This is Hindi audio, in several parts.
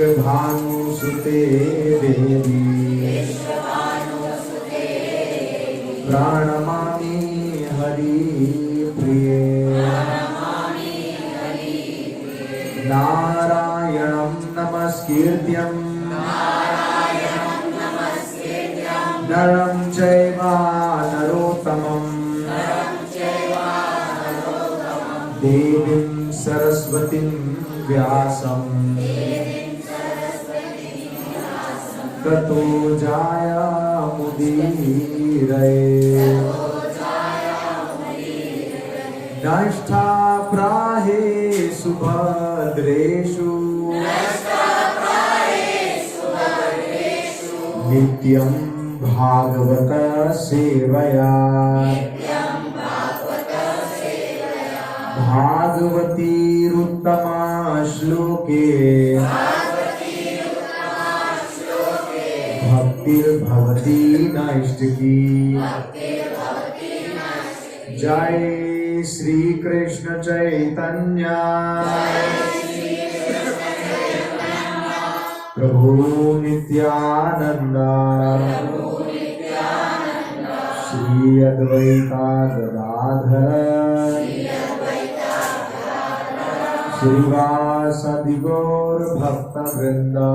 वृषभानुसुते देवी प्रणमामि हरिप्रिये नारायणं नमस्कृत्यं नरं चैव नरोत्तमं देवीं सरस्वतीं व्यासं ततो जयमुदीरये नष्टाप्राहे सुभद्रेषु नित्यं भागवत सेवया भागवतीरुत्तमा श्लोके भक्तिर्भवती नैष्ठिकी। जय श्री कृष्ण चैतन्य प्रभु नित्यानंद श्री अद्वैता गदाधर श्रीवासदि गौर भक्त वृंदा।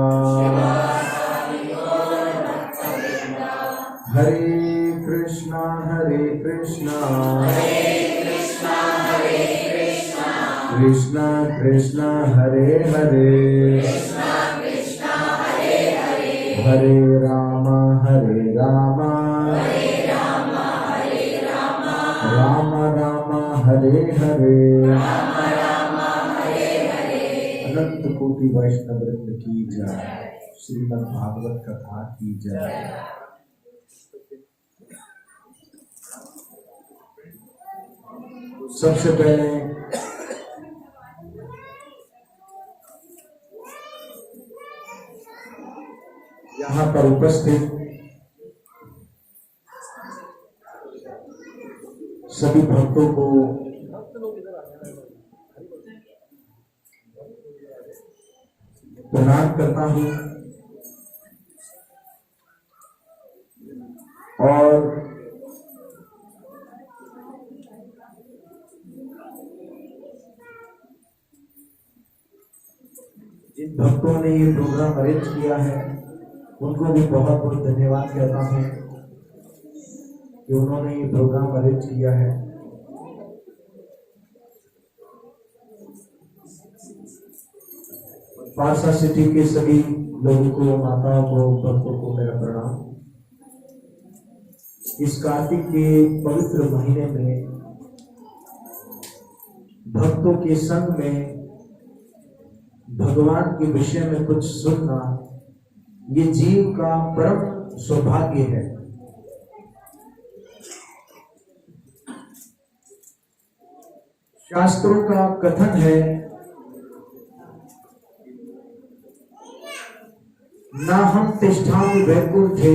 हरे कृष्णा कृष्णा कृष्णा हरे हरे हरे राम राम राम हरे हरे। अनंत कोटि वैष्णव वृंद की जय। श्रीमद् भागवत कथा की जय। सबसे पहले यहाँ पर उपस्थित सभी भक्तों को प्रणाम करता हूँ और जिन भक्तों ने ये प्रोग्राम अरेंज किया है उनको भी बहुत बहुत धन्यवाद कहता हूँ कि उन्होंने ये प्रोग्राम अरेंज किया है। पारसा सिटी के सभी लोगों को, माताओं को, भक्तों को मेरा प्रणाम। इस कार्तिक के पवित्र महीने में भक्तों के संग में भगवान के विषय में कुछ सुनना ये जीव का परम सौभाग्य है। शास्त्रों का कथन है, ना हम तिष्ठामि वैकुंठे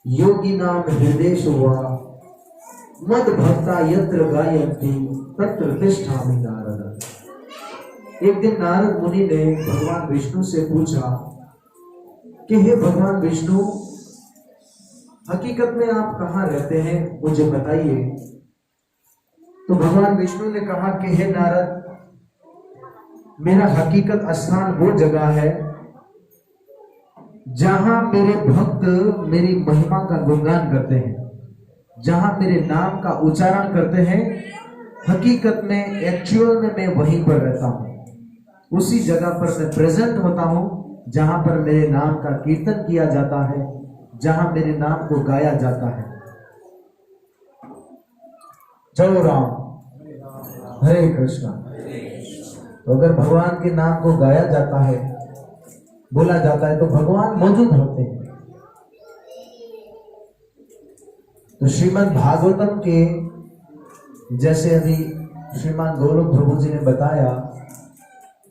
योगी नाम हृदयेषु वा मद भक्ता यत्र गायन्ति तत्र तिष्ठामि नारद। एक दिन नारद मुनि ने भगवान विष्णु से पूछा कि हे भगवान विष्णु, हकीकत में आप कहाँ रहते हैं, मुझे बताइए। तो भगवान विष्णु ने कहा कि हे नारद, मेरा हकीकत स्थान वो जगह है जहां मेरे भक्त मेरी महिमा का गुणगान करते हैं, जहां मेरे नाम का उच्चारण करते हैं। हकीकत में, एक्चुअल में मैं वहीं पर रहता हूं, उसी जगह पर मैं प्रेजेंट होता हूं जहां पर मेरे नाम का कीर्तन किया जाता है, जहां मेरे नाम को गाया जाता है। जय राम, हरे कृष्णा। तो अगर भगवान के नाम को गाया जाता है, बोला जाता है, तो भगवान मौजूद होते हैं। तो श्रीमद् भागवतम के जैसे अभी श्रीमान गौरव प्रभु जी ने बताया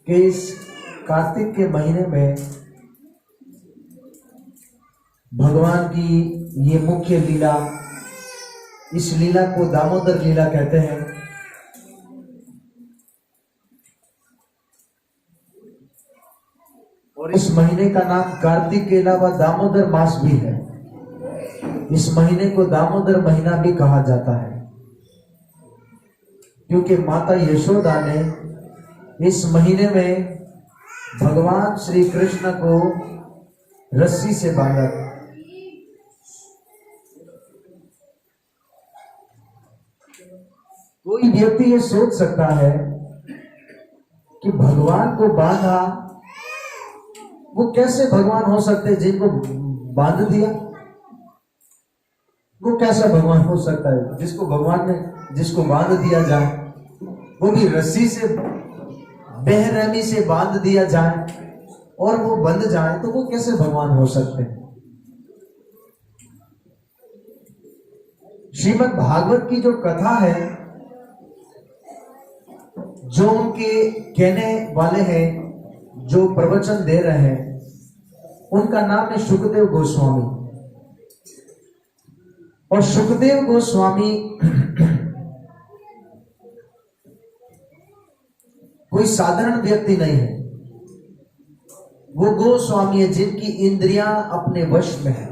कि इस कार्तिक के महीने में भगवान की ये मुख्य लीला, इस लीला को दामोदर लीला कहते हैं। और इस महीने का नाम कार्तिक के अलावा दामोदर मास भी है। इस महीने को दामोदर महीना भी कहा जाता है, क्योंकि माता यशोदा ने इस महीने में भगवान श्री कृष्ण को रस्सी से बांधा था। कोई व्यक्ति ये सोच सकता है कि भगवान को बांधा, वो कैसे भगवान हो सकते जिनको बांध दिया? वो कैसा भगवान हो सकता है जिसको भगवान ने जिसको बांध दिया जाए, वो भी रस्सी से बेरहमी से बांध दिया जाए और वो बंध जाए, तो वो कैसे भगवान हो सकते हैं? श्रीमद् भागवत की जो कथा है, जो उनके कहने वाले हैं, जो प्रवचन दे रहे हैं, उनका नाम है शुकदेव गोस्वामी। और शुकदेव गोस्वामी कोई साधारण व्यक्ति नहीं है। वो गोस्वामी है जिनकी इंद्रियां अपने वश में है।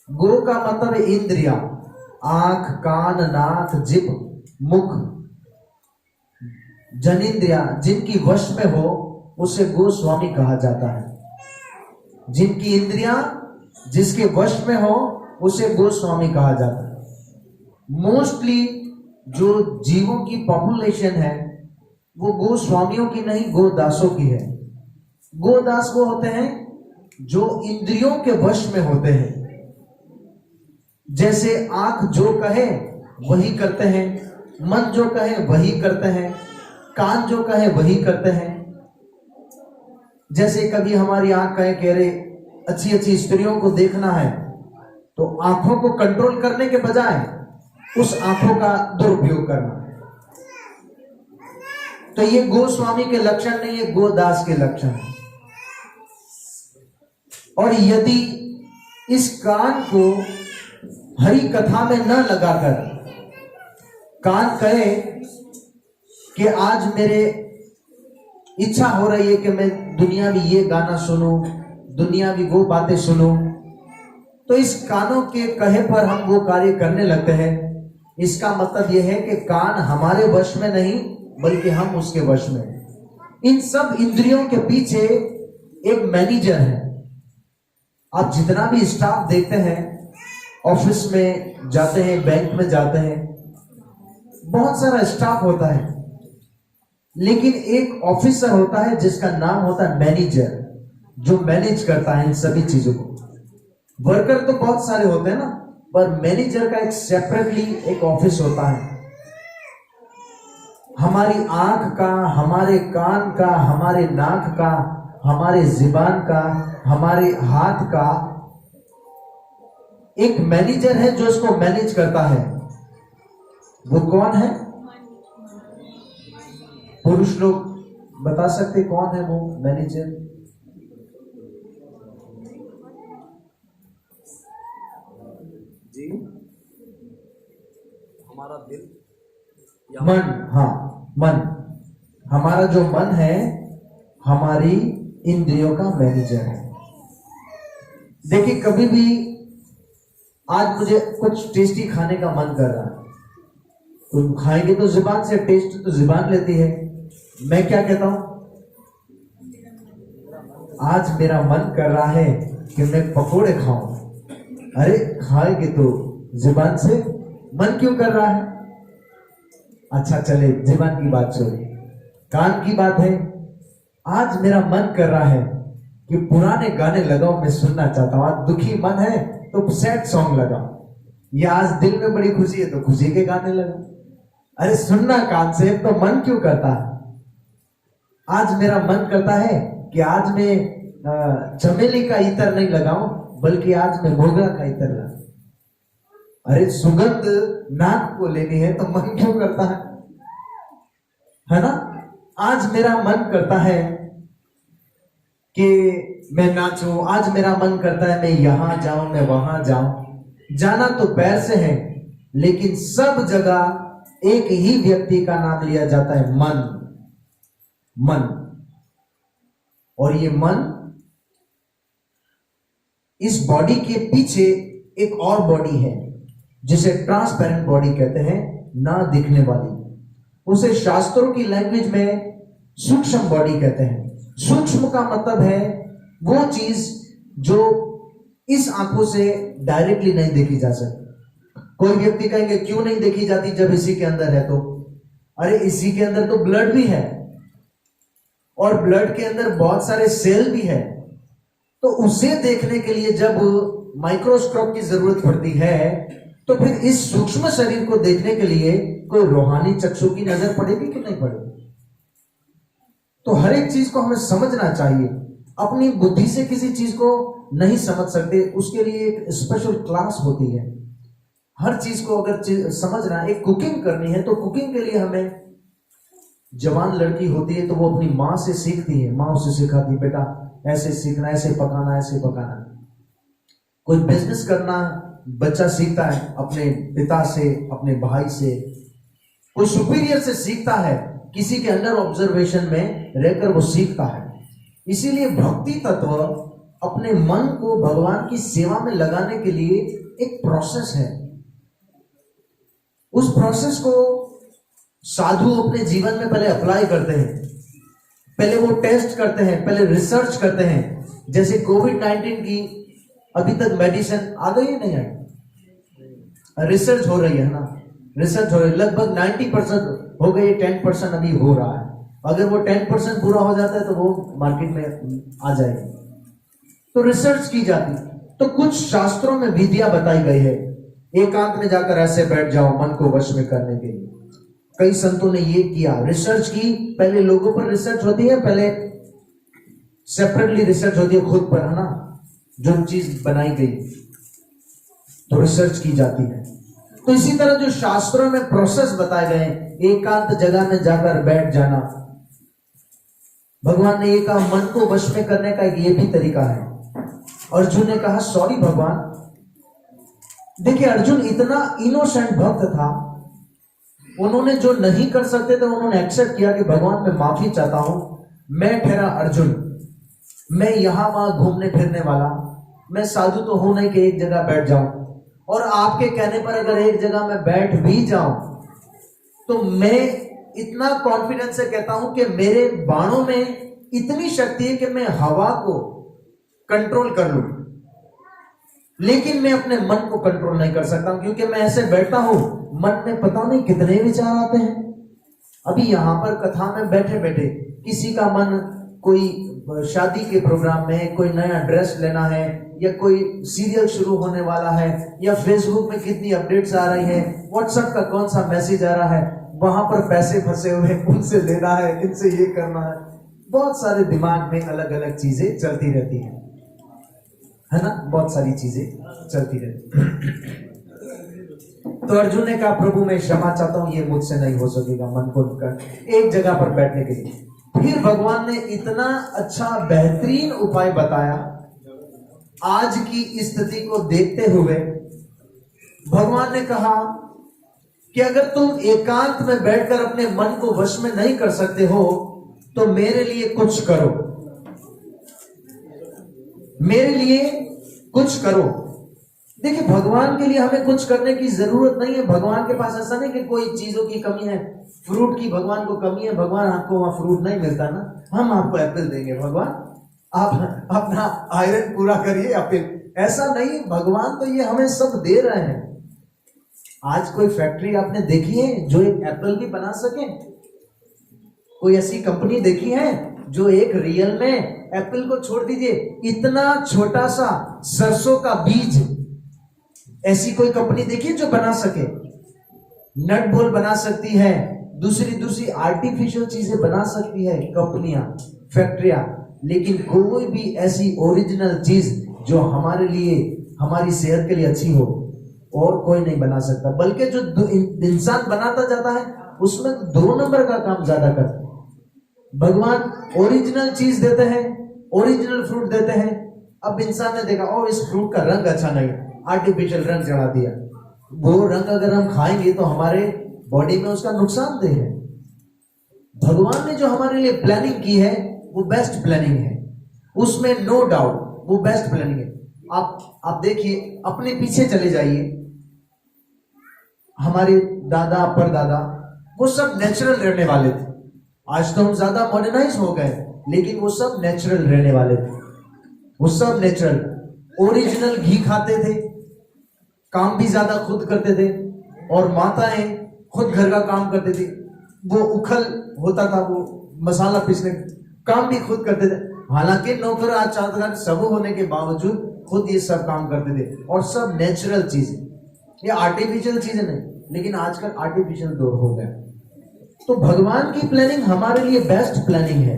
गो का मतलब है इंद्रिया, आंख, कान, नाक, जिभ, मुख, जनिंद्रिया जिनकी वश में हो उसे गोस्वामी कहा जाता है। जिनकी इंद्रियां जिसके वश में हो उसे गोस्वामी कहा जाता है। मोस्टली जो जीवों की पॉपुलेशन है वो गोस्वामियों की नहीं, गोदासों की है। गोदास वो होते हैं जो इंद्रियों के वश में होते हैं। जैसे आंख जो कहे वही करते हैं, मन जो कहे वही करते हैं, कान जो कहे वही करते हैं। जैसे कभी हमारी आंख कहे कह रहे अच्छी अच्छी स्त्रियों को देखना है, तो आंखों को कंट्रोल करने के बजाय उस आंखों का दुरुपयोग करना है। तो ये गोस्वामी के लक्षण नहीं है, गोदास के लक्षण है। और यदि इस कान को हरि कथा में न लगाकर कान कहे कि आज मेरे इच्छा हो रही है कि मैं दुनियावी ये गाना सुनूं, दुनियावी वो बातें सुनूं, तो इस कानों के कहे पर हम वो कार्य करने लगते हैं। इसका मतलब यह है कि कान हमारे वश में नहीं बल्कि हम उसके वश में। इन सब इंद्रियों के पीछे एक मैनेजर है। आप जितना भी स्टाफ देखते हैं, ऑफिस में जाते हैं, बैंक में जाते हैं, बहुत सारा स्टाफ होता है, लेकिन एक ऑफिसर होता है जिसका नाम होता है मैनेजर, जो मैनेज करता है इन सभी चीजों को। वर्कर तो बहुत सारे होते हैं ना, पर मैनेजर का एक सेपरेटली एक ऑफिस होता है। हमारी आंख का, हमारे कान का, हमारे नाक का, हमारे जुबान का, हमारे हाथ का एक मैनेजर है जो इसको मैनेज करता है। वो कौन है? पुरुष लोग बता सकते कौन है वो मैनेजर? जी, हमारा दिल, मन। हाँ, मन। हमारा जो मन है हमारी इंद्रियों का मैनेजर है। देखिए, कभी भी आज मुझे कुछ टेस्टी खाने का मन कर रहा है, तो खाएंगे तो जुबान से, टेस्ट तो जुबान लेती है। मैं क्या कहता हूं? आज मेरा मन कर रहा है कि मैं पकोड़े खाऊं। अरे खाएंगे तो जुबान से, मन क्यों कर रहा है? अच्छा चले, जुबान की बात छोड़े, कान की बात है। आज मेरा मन कर रहा है कि पुराने गाने लगाओ, मैं सुनना चाहता हूं। आज दुखी मन है तो सैड सॉन्ग लगाओ, या आज दिल में बड़ी खुशी है तो खुशी के गाने लगाओ। अरे सुनना कान से, तो मन क्यों करता है? आज मेरा मन करता है कि आज मैं चमेली का इत्र नहीं लगाऊं, बल्कि आज मैं मोगरा का इत्र लगाऊं। अरे सुगंध नाक को लेनी है तो मन क्यों करता है ना? आज मेरा मन करता है कि मैं नाचूं, आज मेरा मन करता है मैं यहां जाऊं, मैं वहां जाऊं। जाना तो पैर से है, लेकिन सब जगह एक ही व्यक्ति का नाम लिया जाता है, मन। मन। और ये मन इस बॉडी के पीछे एक और बॉडी है जिसे ट्रांसपेरेंट बॉडी कहते हैं, ना दिखने वाली। उसे शास्त्रों की लैंग्वेज में सूक्ष्म बॉडी कहते हैं। सूक्ष्म का मतलब है वो चीज जो इस आंखों से डायरेक्टली नहीं देखी जा सकती। कोई व्यक्ति कहेंगे क्यों नहीं देखी जाती जब इसी के अंदर है तो, अरे इसी के अंदर तो ब्लड भी है और ब्लड के अंदर बहुत सारे सेल भी है, तो उसे देखने के लिए जब माइक्रोस्कोप की जरूरत पड़ती है तो फिर इस सूक्ष्म शरीर को देखने के लिए कोई रूहानी चक्षु की नजर पड़ेगी कि नहीं पड़ेगी। तो हर एक चीज को हमें समझना चाहिए। अपनी बुद्धि से किसी चीज को नहीं समझ सकते, उसके लिए एक स्पेशल क्लास होती है। हर चीज को अगर समझना, एक कुकिंग करनी है तो कुकिंग के लिए हमें, जवान लड़की होती है तो वो अपनी माँ से सीखती है, माँ उसे सिखाती, बेटा ऐसे सीखना, ऐसे पकाना, ऐसे पकाना। कोई बिजनेस करना बच्चा सीखता है अपने पिता से, अपने भाई से, कोई सुपीरियर से सीखता है, किसी के अंडर ऑब्जर्वेशन में रहकर वो सीखता है। इसीलिए भक्ति तत्व अपने मन को भगवान की सेवा में लगाने के लिए एक प्रोसेस है। उस प्रोसेस को साधु अपने जीवन में पहले अप्लाई करते हैं, पहले वो टेस्ट करते हैं, पहले रिसर्च करते हैं। जैसे कोविड-19 की अभी तक मेडिसिन आ गई है, नहीं आई, रिसर्च हो रही है ना, रिसर्च हो रही है। लगभग 90% हो गई, 10% अभी हो रहा है। अगर वो 10% पूरा हो जाता है तो वो मार्केट में आ जाएगी। तो रिसर्च की जाती, तो कुछ शास्त्रों में विधियां बताई गई है। एकांत में जाकर ऐसे बैठ जाओ मन को वश में करने के लिए। कई संतों ने ये किया, रिसर्च की। पहले लोगों पर रिसर्च होती है, पहले सेपरेटली रिसर्च होती है खुद पर, है ना, जो चीज बनाई गई तो रिसर्च की जाती है। तो इसी तरह जो शास्त्रों में प्रोसेस बताए गए, एकांत जगह में जाकर बैठ जाना, भगवान ने ये कहा मन को वश में करने का ये भी तरीका है। अर्जुन ने कहा सॉरी भगवान। देखिए अर्जुन इतना इनोसेंट भक्त था, उन्होंने जो नहीं कर सकते थे उन्होंने एक्सेप्ट किया कि भगवान मैं माफी चाहता हूं, मैं ठहरा अर्जुन, मैं यहां वहां घूमने फिरने वाला, मैं साधु तो हूं नहीं कि एक जगह बैठ जाऊं, और आपके कहने पर अगर एक जगह मैं बैठ भी जाऊं तो मैं इतना कॉन्फिडेंस से कहता हूं कि मेरे बाणों में इतनी शक्ति है कि मैं हवा को कंट्रोल कर लूं, लेकिन मैं अपने मन को कंट्रोल नहीं कर सकता हूं, क्योंकि मैं ऐसे बैठता हूं मन में पता नहीं कितने विचार आते हैं। अभी यहां पर कथा में बैठे बैठे किसी का मन कोई शादी के प्रोग्राम में, कोई नया ड्रेस लेना है, या कोई सीरियल शुरू होने वाला है, या फेसबुक में कितनी अपडेट्स आ रही है, व्हाट्सएप का कौन सा मैसेज आ रहा है, वहां पर पैसे फंसे हुए, उनसे लेना है, इनसे ये करना है, बहुत सारे दिमाग में अलग अलग चीजें चलती रहती है ना, बहुत सारी चीजें चलती रहती। तो अर्जुन ने कहा प्रभु मैं क्षमा चाहता हूं, ये मुझसे नहीं हो सकेगा मन को एक जगह पर बैठने के लिए। फिर भगवान ने इतना अच्छा बेहतरीन उपाय बताया। आज की स्थिति को देखते हुए भगवान ने कहा कि अगर तुम एकांत में बैठकर अपने मन को वश में नहीं कर सकते हो तो मेरे लिए कुछ करो, मेरे लिए कुछ करो। देखिए भगवान के लिए हमें कुछ करने की जरूरत नहीं है। भगवान के पास ऐसा नहीं कि कोई चीजों की कमी है, फ्रूट की भगवान को कमी है, भगवान आपको वहां फ्रूट नहीं मिलता ना, हम आपको एप्पल देंगे, भगवान आप अपना आयरन पूरा करिए एप्पल, ऐसा नहीं। भगवान तो ये हमें सब दे रहे हैं। आज कोई फैक्ट्री आपने देखी है जो एक एप्पल भी बना सके? कोई ऐसी कंपनी देखी है जो एक रियल में एप्पल को छोड़ दीजिए, इतना छोटा सा सरसों का बीज, ऐसी कोई कंपनी देखिए जो बना सके? नट बोल्ट बना सकती है, दूसरी आर्टिफिशियल चीजें बना सकती है कंपनियां, फैक्ट्रियां, लेकिन कोई भी ऐसी ओरिजिनल चीज जो हमारे लिए, हमारी सेहत के लिए अच्छी हो, और कोई नहीं बना सकता। बल्कि जो इंसान बनाता जाता है उसमें 2 नंबर का काम ज्यादा करता है। भगवान ओरिजिनल चीज देते हैं, ओरिजिनल फ्रूट देते हैं। अब इंसान ने देखा ओ इस फ्रूट का रंग अच्छा नहीं, आर्टिफिशियल रंग चढ़ा दिया। वो रंग अगर हम खाएंगे तो हमारे बॉडी में उसका नुकसानदेह है। भगवान ने जो हमारे लिए प्लानिंग की है वो बेस्ट प्लानिंग है। उसमें नो डाउट वो बेस्ट प्लानिंग है। आप देखिए, अपने पीछे चले जाइए, हमारे दादा परदादा वो सब नेचुरल रहने वाले थे। आज तो हम ज्यादा मॉडर्नाइज हो गए, लेकिन वो सब नेचुरल रहने वाले थे। वो सब नेचुरल ओरिजिनल घी खाते थे, काम भी ज्यादा खुद करते थे, और माताएं खुद घर का काम करते थे। वो उखल होता था, वो मसाला पीसने काम भी खुद करते थे। हालांकि नौकर चाकर सब होने के बावजूद खुद ये सब काम करते थे, और सब नेचुरल चीजें, ये आर्टिफिशियल चीजें नहीं। लेकिन आजकल आर्टिफिशियल दौर हो गया। तो भगवान की प्लानिंग हमारे लिए बेस्ट प्लानिंग है,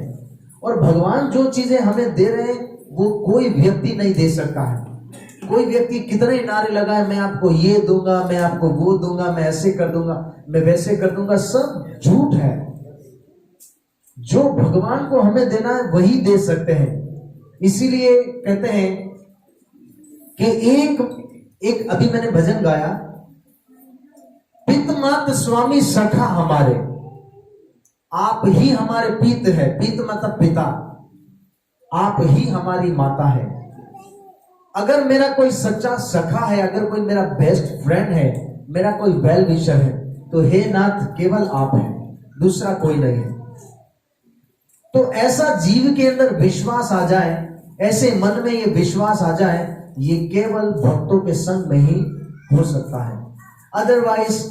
और भगवान जो चीजें हमें दे रहे हैं वो कोई व्यक्ति नहीं दे सकता है। कोई व्यक्ति कितने नारे लगाए, मैं आपको ये दूंगा, मैं आपको वो दूंगा, मैं ऐसे कर दूंगा, मैं वैसे कर दूंगा, सब झूठ है। जो भगवान को हमें देना है वही दे सकते हैं। इसीलिए कहते हैं कि एक अभी मैंने भजन गाया, पित मात स्वामी सखा हमारे, आप ही हमारे पित है। पित मतलब पिता, आप ही हमारी माता है। अगर मेरा कोई सच्चा सखा है, अगर कोई मेरा बेस्ट फ्रेंड है, मेरा कोई वेल विशर है, तो हे नाथ केवल आप हैं, दूसरा कोई नहीं है। तो ऐसा जीव के अंदर विश्वास आ जाए, ऐसे मन में ये विश्वास आ जाए, ये केवल भक्तों के संग में ही हो सकता है। अदरवाइज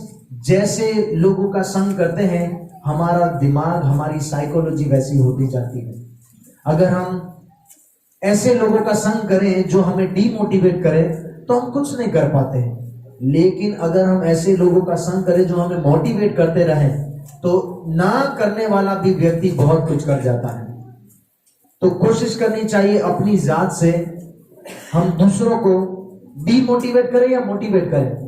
जैसे लोगों का संग करते हैं, हमारा दिमाग, हमारी साइकोलॉजी वैसी होती जाती है। अगर हम ऐसे लोगों का संग करें जो हमें डीमोटिवेट करें, तो हम कुछ नहीं कर पाते हैं। लेकिन अगर हम ऐसे लोगों का संग करें जो हमें मोटिवेट करते रहें, तो ना करने वाला भी व्यक्ति बहुत कुछ कर जाता है। तो कोशिश करनी चाहिए अपनी जात से हम दूसरों को डीमोटिवेट करें या मोटिवेट करें।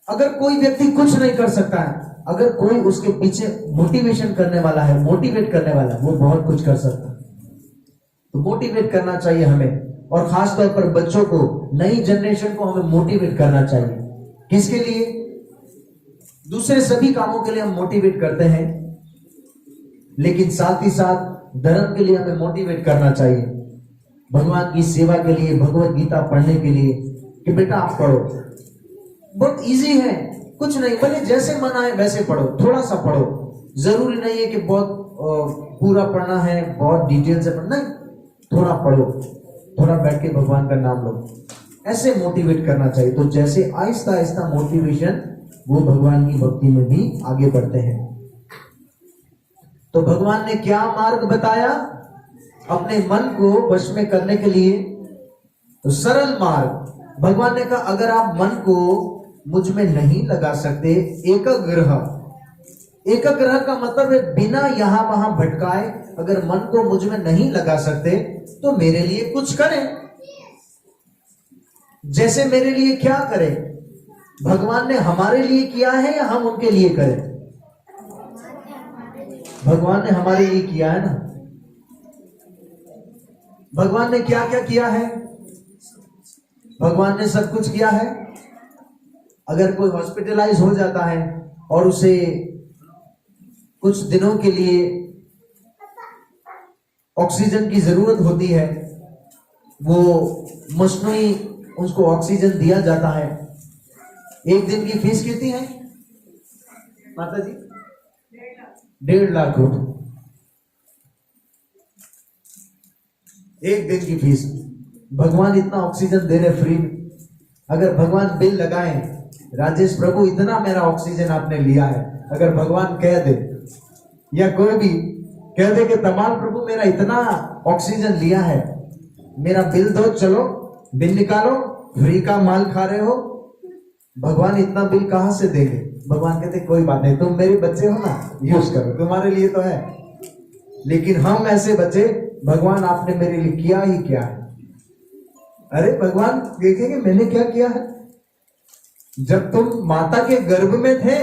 अगर कोई व्यक्ति कुछ नहीं कर सकता है, अगर कोई उसके पीछे मोटिवेशन करने वाला है, मोटिवेट करने वाला है, वो बहुत कुछ कर सकता है। तो मोटिवेट करना चाहिए हमें, और खास तौर पर बच्चों को, नई जनरेशन को हमें मोटिवेट करना चाहिए। किसके लिए? दूसरे सभी कामों के लिए हम मोटिवेट करते हैं, लेकिन साथ ही साथ धर्म के लिए हमें मोटिवेट करना चाहिए। भगवान की सेवा के लिए, भगवत गीता पढ़ने के लिए, कि बेटा आप पढ़ो, बहुत इजी है, कुछ नहीं, भले जैसे मन आए वैसे पढ़ो, थोड़ा सा पढ़ो। जरूरी नहीं है कि बहुत पूरा पढ़ना है, बहुत डिटेल से पढ़ना है, थोड़ा पढ़ो, थोड़ा बैठ के भगवान का नाम लो, ऐसे मोटिवेट करना चाहिए। तो जैसे आहिस्ता आहिस्ता मोटिवेशन, वो भगवान की भक्ति में भी आगे बढ़ते हैं। तो भगवान ने क्या मार्ग बताया अपने मन को वश में करने के लिए? तो सरल मार्ग। भगवान ने कहा अगर आप मन को मुझ में नहीं लगा सकते, एकाग्रह का मतलब है बिना यहां वहां भटकाए, अगर मन को मुझ में नहीं लगा सकते तो मेरे लिए कुछ करें। जैसे मेरे लिए क्या करें? भगवान ने हमारे लिए किया है या हम उनके लिए करें? भगवान ने हमारे लिए किया है ना। भगवान ने क्या क्या किया है? भगवान ने सब कुछ किया है। अगर कोई हॉस्पिटलाइज हो जाता है और उसे कुछ दिनों के लिए ऑक्सीजन की जरूरत होती है, वो मशनूई उसको ऑक्सीजन दिया जाता है। एक दिन की फीस कितनी है माता जी? 1.5 लाख रुपए एक दिन की फीस। भगवान इतना ऑक्सीजन दे रहे फ्री में। अगर भगवान बिल लगाएं, राजेश प्रभु इतना मेरा ऑक्सीजन आपने लिया है, अगर भगवान कह दे या कोई भी कह दे कि तमाल प्रभु मेरा इतना ऑक्सीजन लिया है, मेरा बिल दो, चलो बिल निकालो, फ्री का माल खा रहे हो, भगवान इतना बिल कहां से देंगे? भगवान कहते कोई बात नहीं, तुम मेरे बच्चे हो ना, यूज करो, तुम्हारे लिए तो है। लेकिन हम ऐसे बच्चे, भगवान आपने मेरे लिए किया ही क्या है? अरे भगवान देखेंगे मैंने क्या किया है। जब तुम माता के गर्भ में थे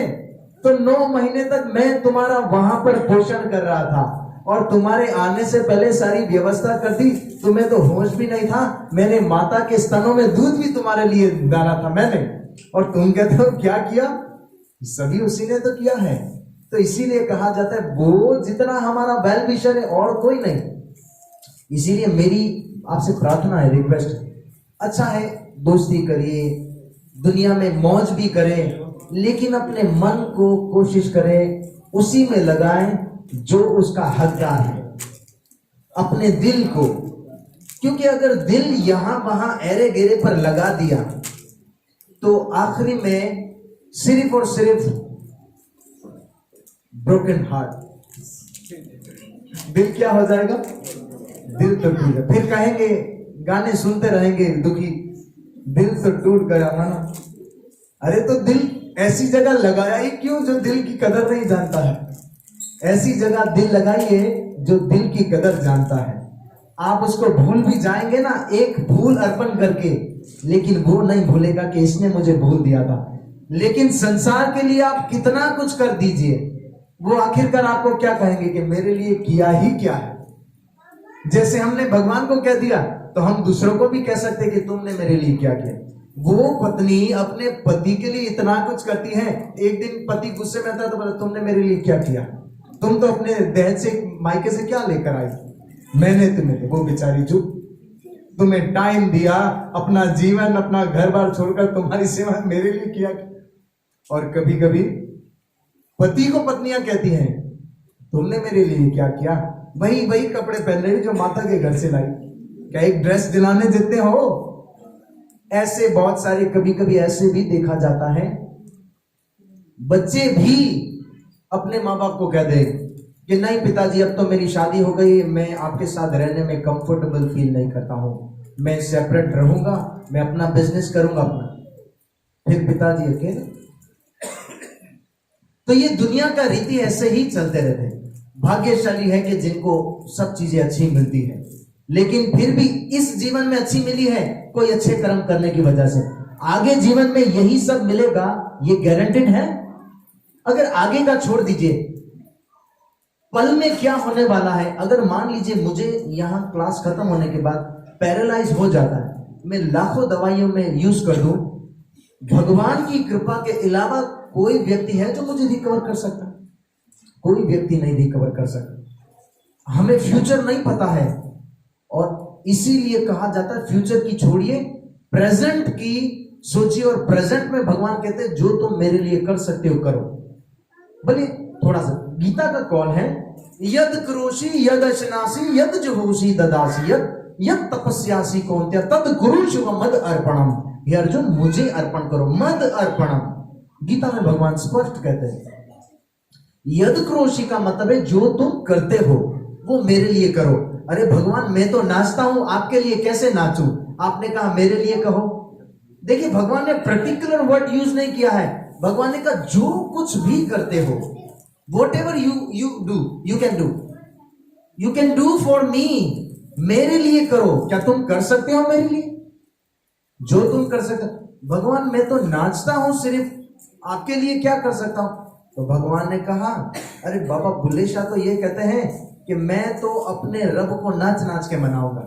तो 9 महीने तक मैं तुम्हारा वहां पर पोषण कर रहा था, और तुम्हारे आने से पहले सारी व्यवस्था कर दी। तुम्हें तो होश भी नहीं था, मैंने माता के स्तनों में दूध भी तुम्हारे लिए डाला था मैंने, और तुम कहते हो क्या किया? सभी उसी ने तो किया है। तो इसीलिए कहा जाता है वो जितना हमारा वेल विशर है और कोई नहीं। इसीलिए मेरी आपसे प्रार्थना है, रिक्वेस्ट है, अच्छा है दोस्ती करिए, दुनिया में मौज भी करें, लेकिन अपने मन को कोशिश करें उसी में लगाएं जो उसका हकदार है, अपने दिल को। क्योंकि अगर दिल यहां वहां एरे गेरे पर लगा दिया तो आखिरी में सिर्फ और सिर्फ ब्रोकन हार्ट, दिल क्या हो जाएगा, दिल तो टूट गया। फिर कहेंगे, गाने सुनते रहेंगे दुखी, दिल तो टूट गया माना। अरे तो दिल ऐसी जगह लगाया ही क्यों जो दिल की कदर नहीं जानता है? ऐसी जगह दिल लगाइए जो दिल की कदर जानता है। आप उसको भूल भी जाएंगे ना एक फूल अर्पण करके, लेकिन वो नहीं भूलेगा कि इसने मुझे भूल दिया था। लेकिन संसार के लिए आप कितना कुछ कर दीजिए, वो आखिरकार आपको क्या कहेंगे कि मेरे लिए किया ही क्या है। जैसे हमने भगवान को कह दिया तो हम दूसरों को भी कह सकते हैं कि तुमने मेरे लिए क्या किया। वो पत्नी अपने पति के लिए इतना कुछ करती है, एक दिन पति गुस्से में आता तो बोला तुमने मेरे लिए क्या किया, तुम तो अपने दहेज से मायके से क्या लेकर आई, मैंने तुम्हें, वो बेचारी चुप, तुम्हें टाइम दिया, अपना जीवन अपना घर बार छोड़कर तुम्हारी सेवा मेरे लिए किया। और कभी कभी पति को पत्नियां कहती हैं तुमने मेरे लिए क्या किया, वही कपड़े पहन रही जो माता के घर से लाई, क्या एक ड्रेस दिलाने देते हो। ऐसे बहुत सारे, कभी कभी ऐसे भी देखा जाता है बच्चे भी अपने माँ बाप को कह दे कि नहीं पिताजी अब तो मेरी शादी हो गई, मैं आपके साथ रहने में कंफर्टेबल फील नहीं करता हूं, मैं सेपरेट रहूंगा, मैं अपना बिजनेस करूंगा अपना। फिर पिताजी अकेले। तो ये दुनिया का रीति ऐसे ही चलते रहते हैं। भाग्यशाली है कि जिनको सब चीजें अच्छी मिलती है, लेकिन फिर भी इस जीवन में अच्छी मिली है कोई अच्छे कर्म करने की वजह से। आगे जीवन में यही सब मिलेगा ये गारंटेड है। अगर आगे का छोड़ दीजिए, पल में क्या होने वाला है। अगर मान लीजिए मुझे यहां क्लास खत्म होने के बाद पैरालाइज हो जाता है, मैं लाखों दवाइयों में यूज कर दूं, भगवान की कृपा के अलावा कोई व्यक्ति है जो मुझे रिकवर कर सकता? कोई व्यक्ति नहीं रिकवर कर सकता। हमें फ्यूचर नहीं पता है, और इसीलिए कहा जाता है फ्यूचर की छोड़िए, प्रेजेंट की सोचिए। और प्रेजेंट में भगवान कहते हैं जो तुम मेरे लिए कर सकते हो करो। भले थोड़ा सा गीता का कॉल है, यद करोषि यद अशनासी यद जुहोषि ददासी यद तपस्यासी कौन्त्य तद कुरुषु मद अर्पणम। हे अर्जुन मुझे अर्पण करो, मद अर्पणम। गीता में भगवान स्पष्ट कहते हैं यद क्रोशी का मतलब है जो तुम करते हो वो मेरे लिए करो। अरे भगवान मैं तो नाचता हूं, आपके लिए कैसे नाचूं? आपने कहा मेरे लिए कहो। देखिए भगवान ने पर्टिकुलर वर्ड यूज नहीं किया है। भगवान ने कहा जो कुछ भी करते हो, what ever you do you can do for me, मेरे लिए करो। क्या तुम कर सकते हो मेरे लिए जो तुम कर सकते हो? भगवान मैं तो नाचता हूं, सिर्फ आपके लिए क्या कर सकता हूं? तो भगवान ने कहा अरे बाबा बुल्ले शाह तो ये कहते हैं कि मैं तो अपने रब को नाच नाच के मनाऊंगा।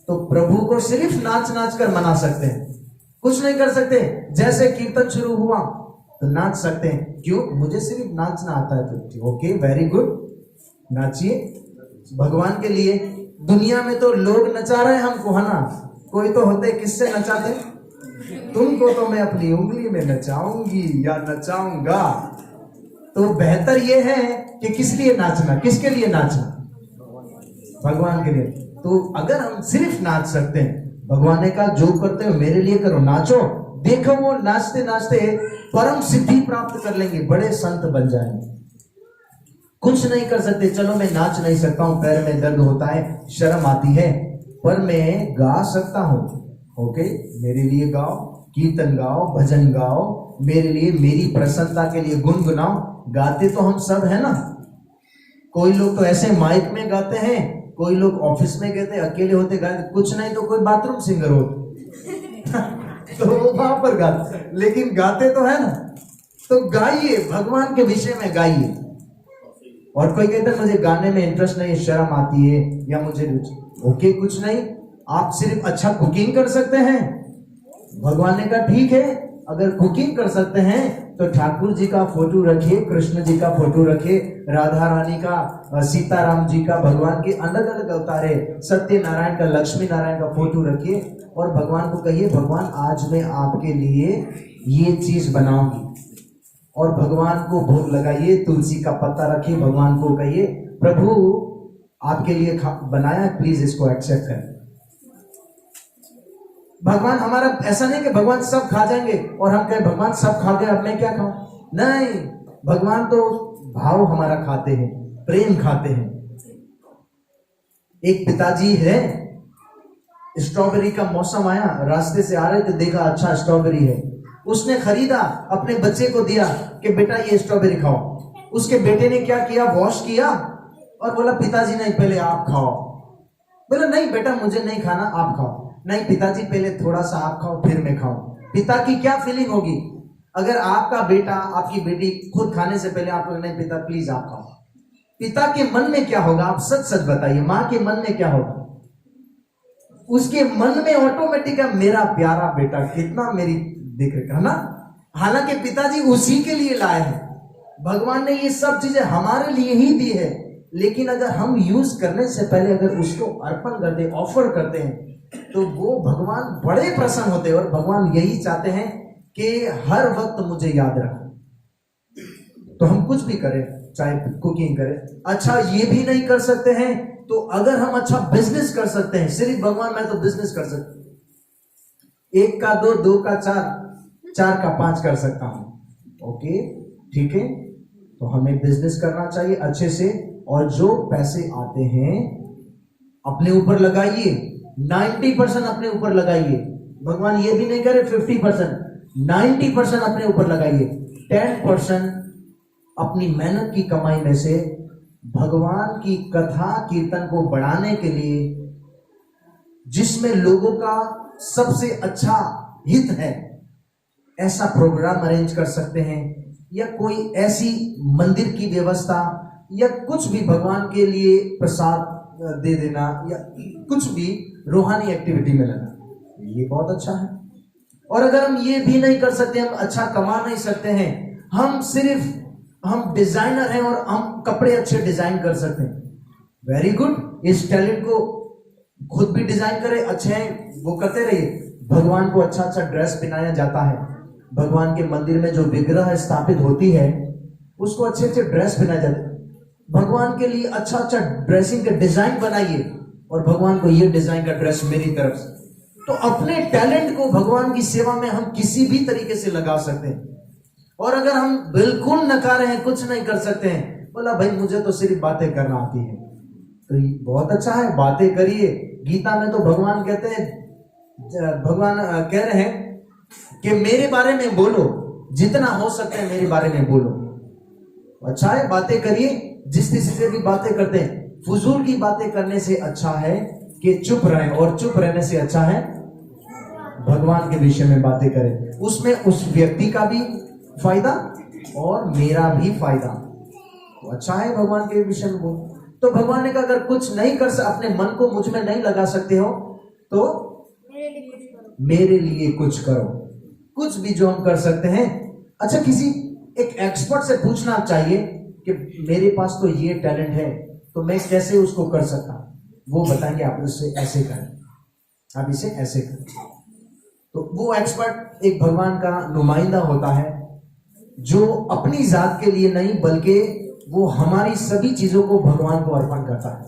तो प्रभु को सिर्फ नाच नाच कर मना सकते हैं, कुछ नहीं कर सकते। जैसे कीर्तन शुरू हुआ तो नाच सकते हैं, क्यों? मुझे सिर्फ नाचना आता है। तो ओके वेरी गुड, नाचिए भगवान के लिए। दुनिया में तो लोग नचा रहे हैं हमको, है ना? कोई तो होते किससे नचाते? तुमको तो मैं अपनी उंगली में नचाऊंगी या नचाऊंगा। तो बेहतर यह है कि किस लिए नाचना, किसके लिए नाचना? भगवान के लिए। तो अगर हम सिर्फ नाच सकते हैं, भगवान ने कहा जो करते हो मेरे लिए करो, नाचो। देखो वो नाचते नाचते परम सिद्धि प्राप्त कर लेंगे, बड़े संत बन जाएंगे। कुछ नहीं कर सकते, चलो मैं नाच नहीं सकता हूं, पैर में दर्द होता है, शर्म आती है, पर मैं गा सकता हूं। ओके, मेरे लिए गाओ, कीर्तन गाओ, भजन गाओ, मेरे लिए, मेरी प्रसन्नता के लिए गुनगुनाओ। गाते तो हम सब है ना। कोई लोग तो ऐसे माइक में गाते हैं, कोई लोग ऑफिस में गाते, अकेले होते गाते, कुछ नहीं तो कोई बाथरूम सिंगर होते तो वो वहां पर गाते, लेकिन गाते तो है ना। तो गाइए, भगवान के विषय में गाइए। और कोई कहता है मुझे गाने में इंटरेस्ट नहीं, शर्म आती है या मुझे रुचि, ओके कुछ नहीं, आप सिर्फ अच्छा कुकिंग कर सकते हैं। भगवान ने कहा ठीक है, अगर कुकिंग कर सकते हैं तो ठाकुर जी का फोटो रखिए, कृष्ण जी का फोटो रखिए, राधा रानी का, सीताराम जी का, भगवान के अलग अलग अवतार है, सत्यनारायण का, लक्ष्मी नारायण का फोटो रखिए और भगवान को कहिए भगवान आज मैं आपके लिए ये चीज बनाऊंगी, और भगवान को भोग लगाइए, तुलसी का पत्ता रखिए, भगवान को कहिए प्रभु आपके लिए बनाया, प्लीज इसको एक्सेप्ट करें। भगवान हमारा ऐसा नहीं कि भगवान सब खा जाएंगे और हम कहें भगवान सब खा गए अब मैं क्या खाऊं, नहीं, भगवान तो भाव हमारा खाते हैं, प्रेम खाते हैं। एक पिताजी है, स्ट्रॉबेरी का मौसम आया, रास्ते से आ रहे थे, देखा अच्छा स्ट्रॉबेरी है, उसने खरीदा, अपने बच्चे को दिया कि बेटा ये स्ट्रॉबेरी खाओ। उसके बेटे ने क्या किया, वॉश किया और बोला पिताजी नहीं पहले आप खाओ। बोला नहीं बेटा मुझे नहीं खाना, आप खाओ। नहीं पिताजी पहले थोड़ा सा आप खाओ फिर मैं खाऊं। पिता की क्या फीलिंग होगी अगर आपका बेटा आपकी बेटी खुद खाने से पहले आप लोग नहीं पिता प्लीज आप खाओ, पिता के मन में क्या होगा, आप सच सच बताइए, माँ के मन में क्या होगा? उसके मन में ऑटोमेटिक है मेरा प्यारा बेटा कितना मेरी दिख रहा है ना। हालांकि पिताजी उसी के लिए लाए हैं, भगवान ने ये सब चीजें हमारे लिए ही दी है, लेकिन अगर हम यूज करने से पहले अगर उसको अर्पण कर दे, ऑफर करते हैं, तो वो भगवान बड़े प्रसन्न होते हैं। और भगवान यही चाहते हैं कि हर वक्त मुझे याद रखो। तो हम कुछ भी करें, चाहे कुकिंग करें, अच्छा ये भी नहीं कर सकते हैं तो अगर हम अच्छा बिजनेस कर सकते हैं, सिर्फ भगवान मैं तो बिजनेस कर सकता हूं, 1 का 2, 2 का 4, 4 का 5 कर सकता हूं, ओके ठीक है। तो हमें बिजनेस करना चाहिए अच्छे से, और जो पैसे आते हैं अपने ऊपर लगाइए, 90% अपने ऊपर लगाइए। भगवान ये भी नहीं करे 50%, 90% अपने ऊपर लगाइए। 10% अपनी मेहनत की कमाई में से भगवान की कथा कीर्तन को बढ़ाने के लिए, जिसमें लोगों का सबसे अच्छा हित है, ऐसा प्रोग्राम अरेंज कर सकते हैं, या कोई ऐसी मंदिर की व्यवस्था, या कुछ भी भगवान के लिए प्रसाद दे देना, या कुछ भी रूहानी एक्टिविटी में लगा, ये बहुत अच्छा है। और अगर हम ये भी नहीं कर सकते, हम अच्छा कमा नहीं सकते हैं, हम डिजाइनर हैं और हम कपड़े अच्छे डिजाइन कर सकते हैं, वेरी गुड, इस टैलेंट को खुद भी डिजाइन करें, अच्छे हैं वो करते रहिए। भगवान को अच्छा अच्छा ड्रेस पहनाया जाता है, भगवान के मंदिर में जो विग्रह स्थापित होती है उसको अच्छे अच्छे ड्रेस पहनाया जाता है। भगवान के लिए अच्छा अच्छा ड्रेसिंग का डिजाइन बनाइए और भगवान को ये डिजाइन का ड्रेस मेरी तरफ से। तो अपने टैलेंट को भगवान की सेवा में हम किसी भी तरीके से लगा सकते हैं। और अगर हम बिल्कुल नकारे हैं, कुछ नहीं कर सकते हैं, बोला भाई मुझे तो सिर्फ बातें करना आती है, तो ये बहुत अच्छा है, बातें करिए। गीता में तो भगवान कहते हैं, भगवान कह रहे हैं कि मेरे बारे में बोलो, जितना हो सकता है मेरे बारे में बोलो। अच्छा है, बातें करिए, जिस किसी से भी बातें करते हैं, फजूल की बातें करने से अच्छा है कि चुप रहें, और चुप रहने से अच्छा है भगवान के विषय में बातें करें, उसमें उस व्यक्ति का भी फायदा और मेरा भी फायदा, तो अच्छा है भगवान के विषय में बोल। तो भगवान ने कहा अगर कुछ नहीं कर सकते, अपने मन को मुझ में नहीं लगा सकते हो तो मेरे लिए कुछ करो, कुछ भी जो हम कर सकते हैं। अच्छा, किसी एक एक्सपर्ट से पूछना चाहिए कि मेरे पास तो ये टैलेंट है, तो मैं कैसे उसको कर सकता हूं, वो बताएंगे आप इससे ऐसे करें, आप इसे ऐसे करें। तो वो एक्सपर्ट एक भगवान का नुमाइंदा होता है, जो अपनी जात के लिए नहीं बल्कि वो हमारी सभी चीजों को भगवान को अर्पण करता है,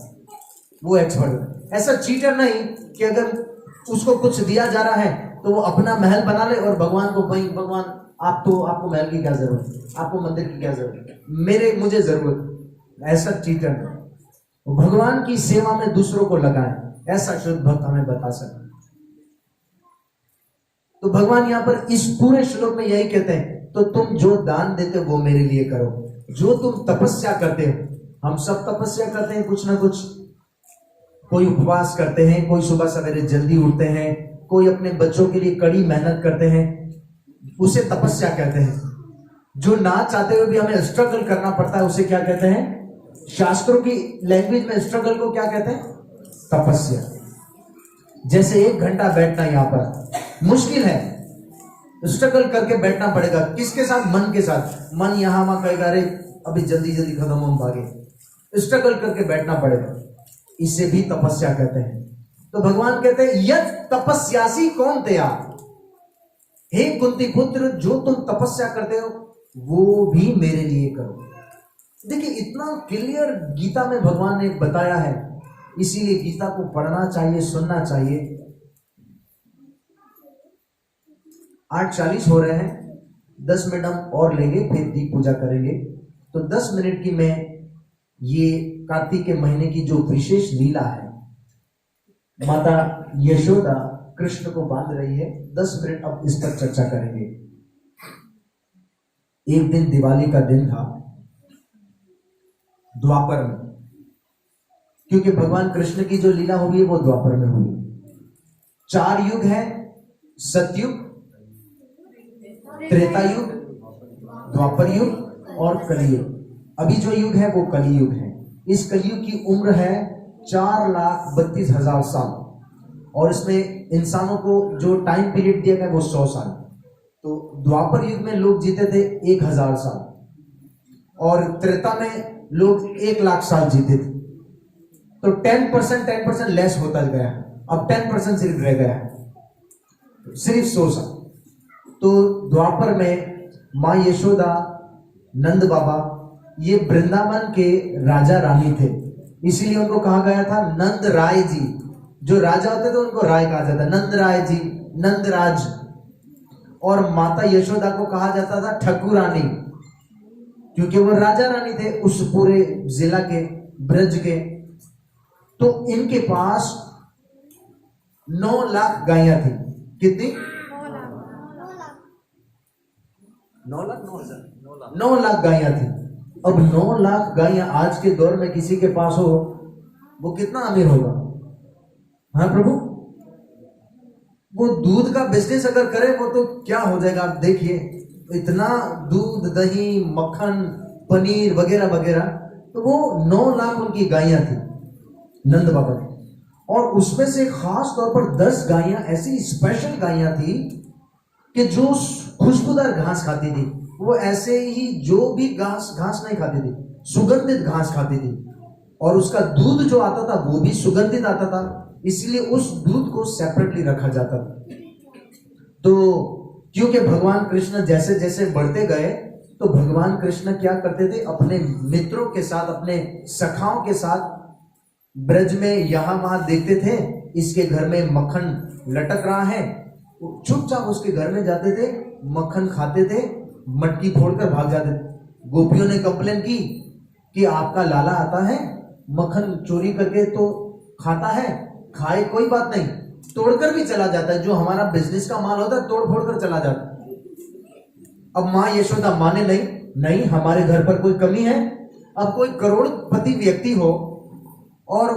वो एक्सपर्ट। ऐसा चीटर नहीं कि अगर उसको कुछ दिया जा रहा है तो वो अपना महल बना ले और भगवान को, भाई भगवान आपको महल की क्या जरूरत है, आपको मंदिर की क्या जरूरत है, मुझे जरूरत। ऐसा चीटर नहीं। भगवान की सेवा में दूसरों को लगाए, ऐसा शुद्ध भक्त हमें बता सकते। तो भगवान यहाँ पर इस पूरे श्लोक में यही कहते हैं, तो तुम जो दान देते हो वो मेरे लिए करो, जो तुम तपस्या करते हो। हम सब तपस्या करते हैं कुछ ना कुछ, कोई उपवास करते हैं, कोई सुबह सवेरे जल्दी उठते हैं, कोई अपने बच्चों के लिए कड़ी मेहनत करते हैं, उसे तपस्या कहते हैं। जो ना चाहते हुए भी हमें स्ट्रगल करना पड़ता है उसे क्या कहते हैं? शास्त्रों की लैंग्वेज में स्ट्रगल को क्या कहते हैं? तपस्या। जैसे 1 घंटा बैठना यहां पर मुश्किल है, स्ट्रगल करके बैठना पड़ेगा। किसके साथ? मन के साथ। मन यहां वहां कहेगा अरे अभी जल्दी जल्दी खत्म हम भागे। स्ट्रगल करके बैठना पड़ेगा। इसे भी तपस्या कहते हैं। तो भगवान कहते हैं यद तपस्यासी कौन थे आप, हे कुंती पुत्र, जो तुम तपस्या करते हो वो भी मेरे लिए करो। देखिए इतना क्लियर गीता में भगवान ने बताया है, इसीलिए गीता को पढ़ना चाहिए, सुनना चाहिए। 8:40 हो रहे हैं, 10 मिनट हम और लेंगे, फिर दीप पूजा करेंगे। तो 10 मिनट की मैं ये कार्तिक के महीने की जो विशेष लीला है, माता यशोदा कृष्ण को बांध रही है, 10 मिनट अब इस पर चर्चा करेंगे। एक दिन दिवाली का दिन था द्वापर में, क्योंकि भगवान कृष्ण की जो लीला हुई है वो द्वापर में हुई। 4 युग है, सतयुग, त्रेता युग, द्वापर युग और कलियुग। अभी जो युग है वो कलियुग है। इस कलियुग की उम्र है 4,32,000 साल, और इसमें इंसानों को जो टाइम पीरियड दिया गया वो 100 साल। तो द्वापर युग में लोग जीते थे 1,000 साल, और त्रेता में लोग 1,00,000 साल जीते थे। तो 10% लेस होता गया, अब 10% सिर्फ रह गया है, सिर्फ 100 साल। तो द्वापर में माँ यशोदा, नंद बाबा, ये वृंदावन के राजा रानी थे, इसीलिए उनको कहा गया था नंद राय जी। जो राजा होते थे उनको राय कहा जाता, नंद राय जी, नंदराज। और माता यशोदा को कहा जाता था ठकुरानी, क्योंकि वो राजा रानी थे उस पूरे जिला के, ब्रज के। तो इनके पास 9 लाख गायें थी। कितनी? 9 लाख गायें थी। अब 9 लाख गायें आज के दौर में किसी के पास हो, वो कितना अमीर होगा? हाँ प्रभु, वो दूध का बिजनेस अगर करे वो तो क्या हो जाएगा। आप देखिए इतना दूध, दही, मक्खन, पनीर वगैरह वगैरह। तो वो 9 लाख उनकी गायें थी नंद बाबा की, और उसमें से खास तौर पर 10 गायें ऐसी स्पेशल गायें थी कि जो खुशबूदार घास खाती थी। वो ऐसे ही जो भी घास नहीं खाती थी, सुगंधित घास खाती थी, और उसका दूध जो आता था वो भी सुगंधित आता था, इसलिए उस दूध को सेपरेटली रखा जाता था। तो क्योंकि भगवान कृष्ण जैसे जैसे बढ़ते गए, तो भगवान कृष्ण क्या करते थे, अपने मित्रों के साथ, अपने सखाओं के साथ ब्रज में यहां वहां देखते थे इसके घर में मक्खन लटक रहा है, चुपचाप उसके घर में जाते थे, मक्खन खाते थे, मटकी फोड़कर भाग जाते थे। गोपियों ने कंप्लेन की कि आपका लाला आता है, मक्खन चोरी करके तो खाता है, खाए कोई बात नहीं, तोड़कर भी चला जाता है, जो हमारा बिजनेस का माल होता है तोड़ फोड़ कर चला जाता है। अब माँ यशोदा माने नहीं, हमारे घर पर कोई कमी है। अब कोई करोड़पति व्यक्ति हो और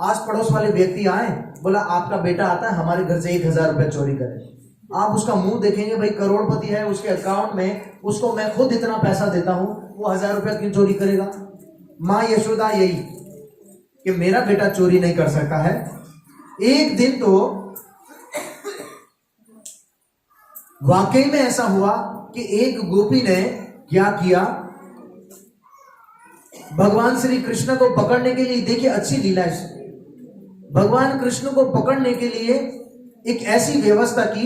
आस पड़ोस वाले व्यक्ति आए, बोला आपका बेटा आता है हमारे घर से 1,000 रुपए चोरी करे, आप उसका मुंह देखेंगे, भाई करोड़पति है, उसके अकाउंट में उसको मैं खुद इतना पैसा देता हूं, वो 1,000 रुपया क्यों चोरी करेगा? माँ यशोदा यही कि मेरा बेटा चोरी नहीं कर सकता है। एक दिन तो वाकई में ऐसा हुआ कि एक गोपी ने क्या किया, भगवान श्री कृष्ण को पकड़ने के लिए, देखिए अच्छी लीला है, भगवान कृष्ण को पकड़ने के लिए एक ऐसी व्यवस्था की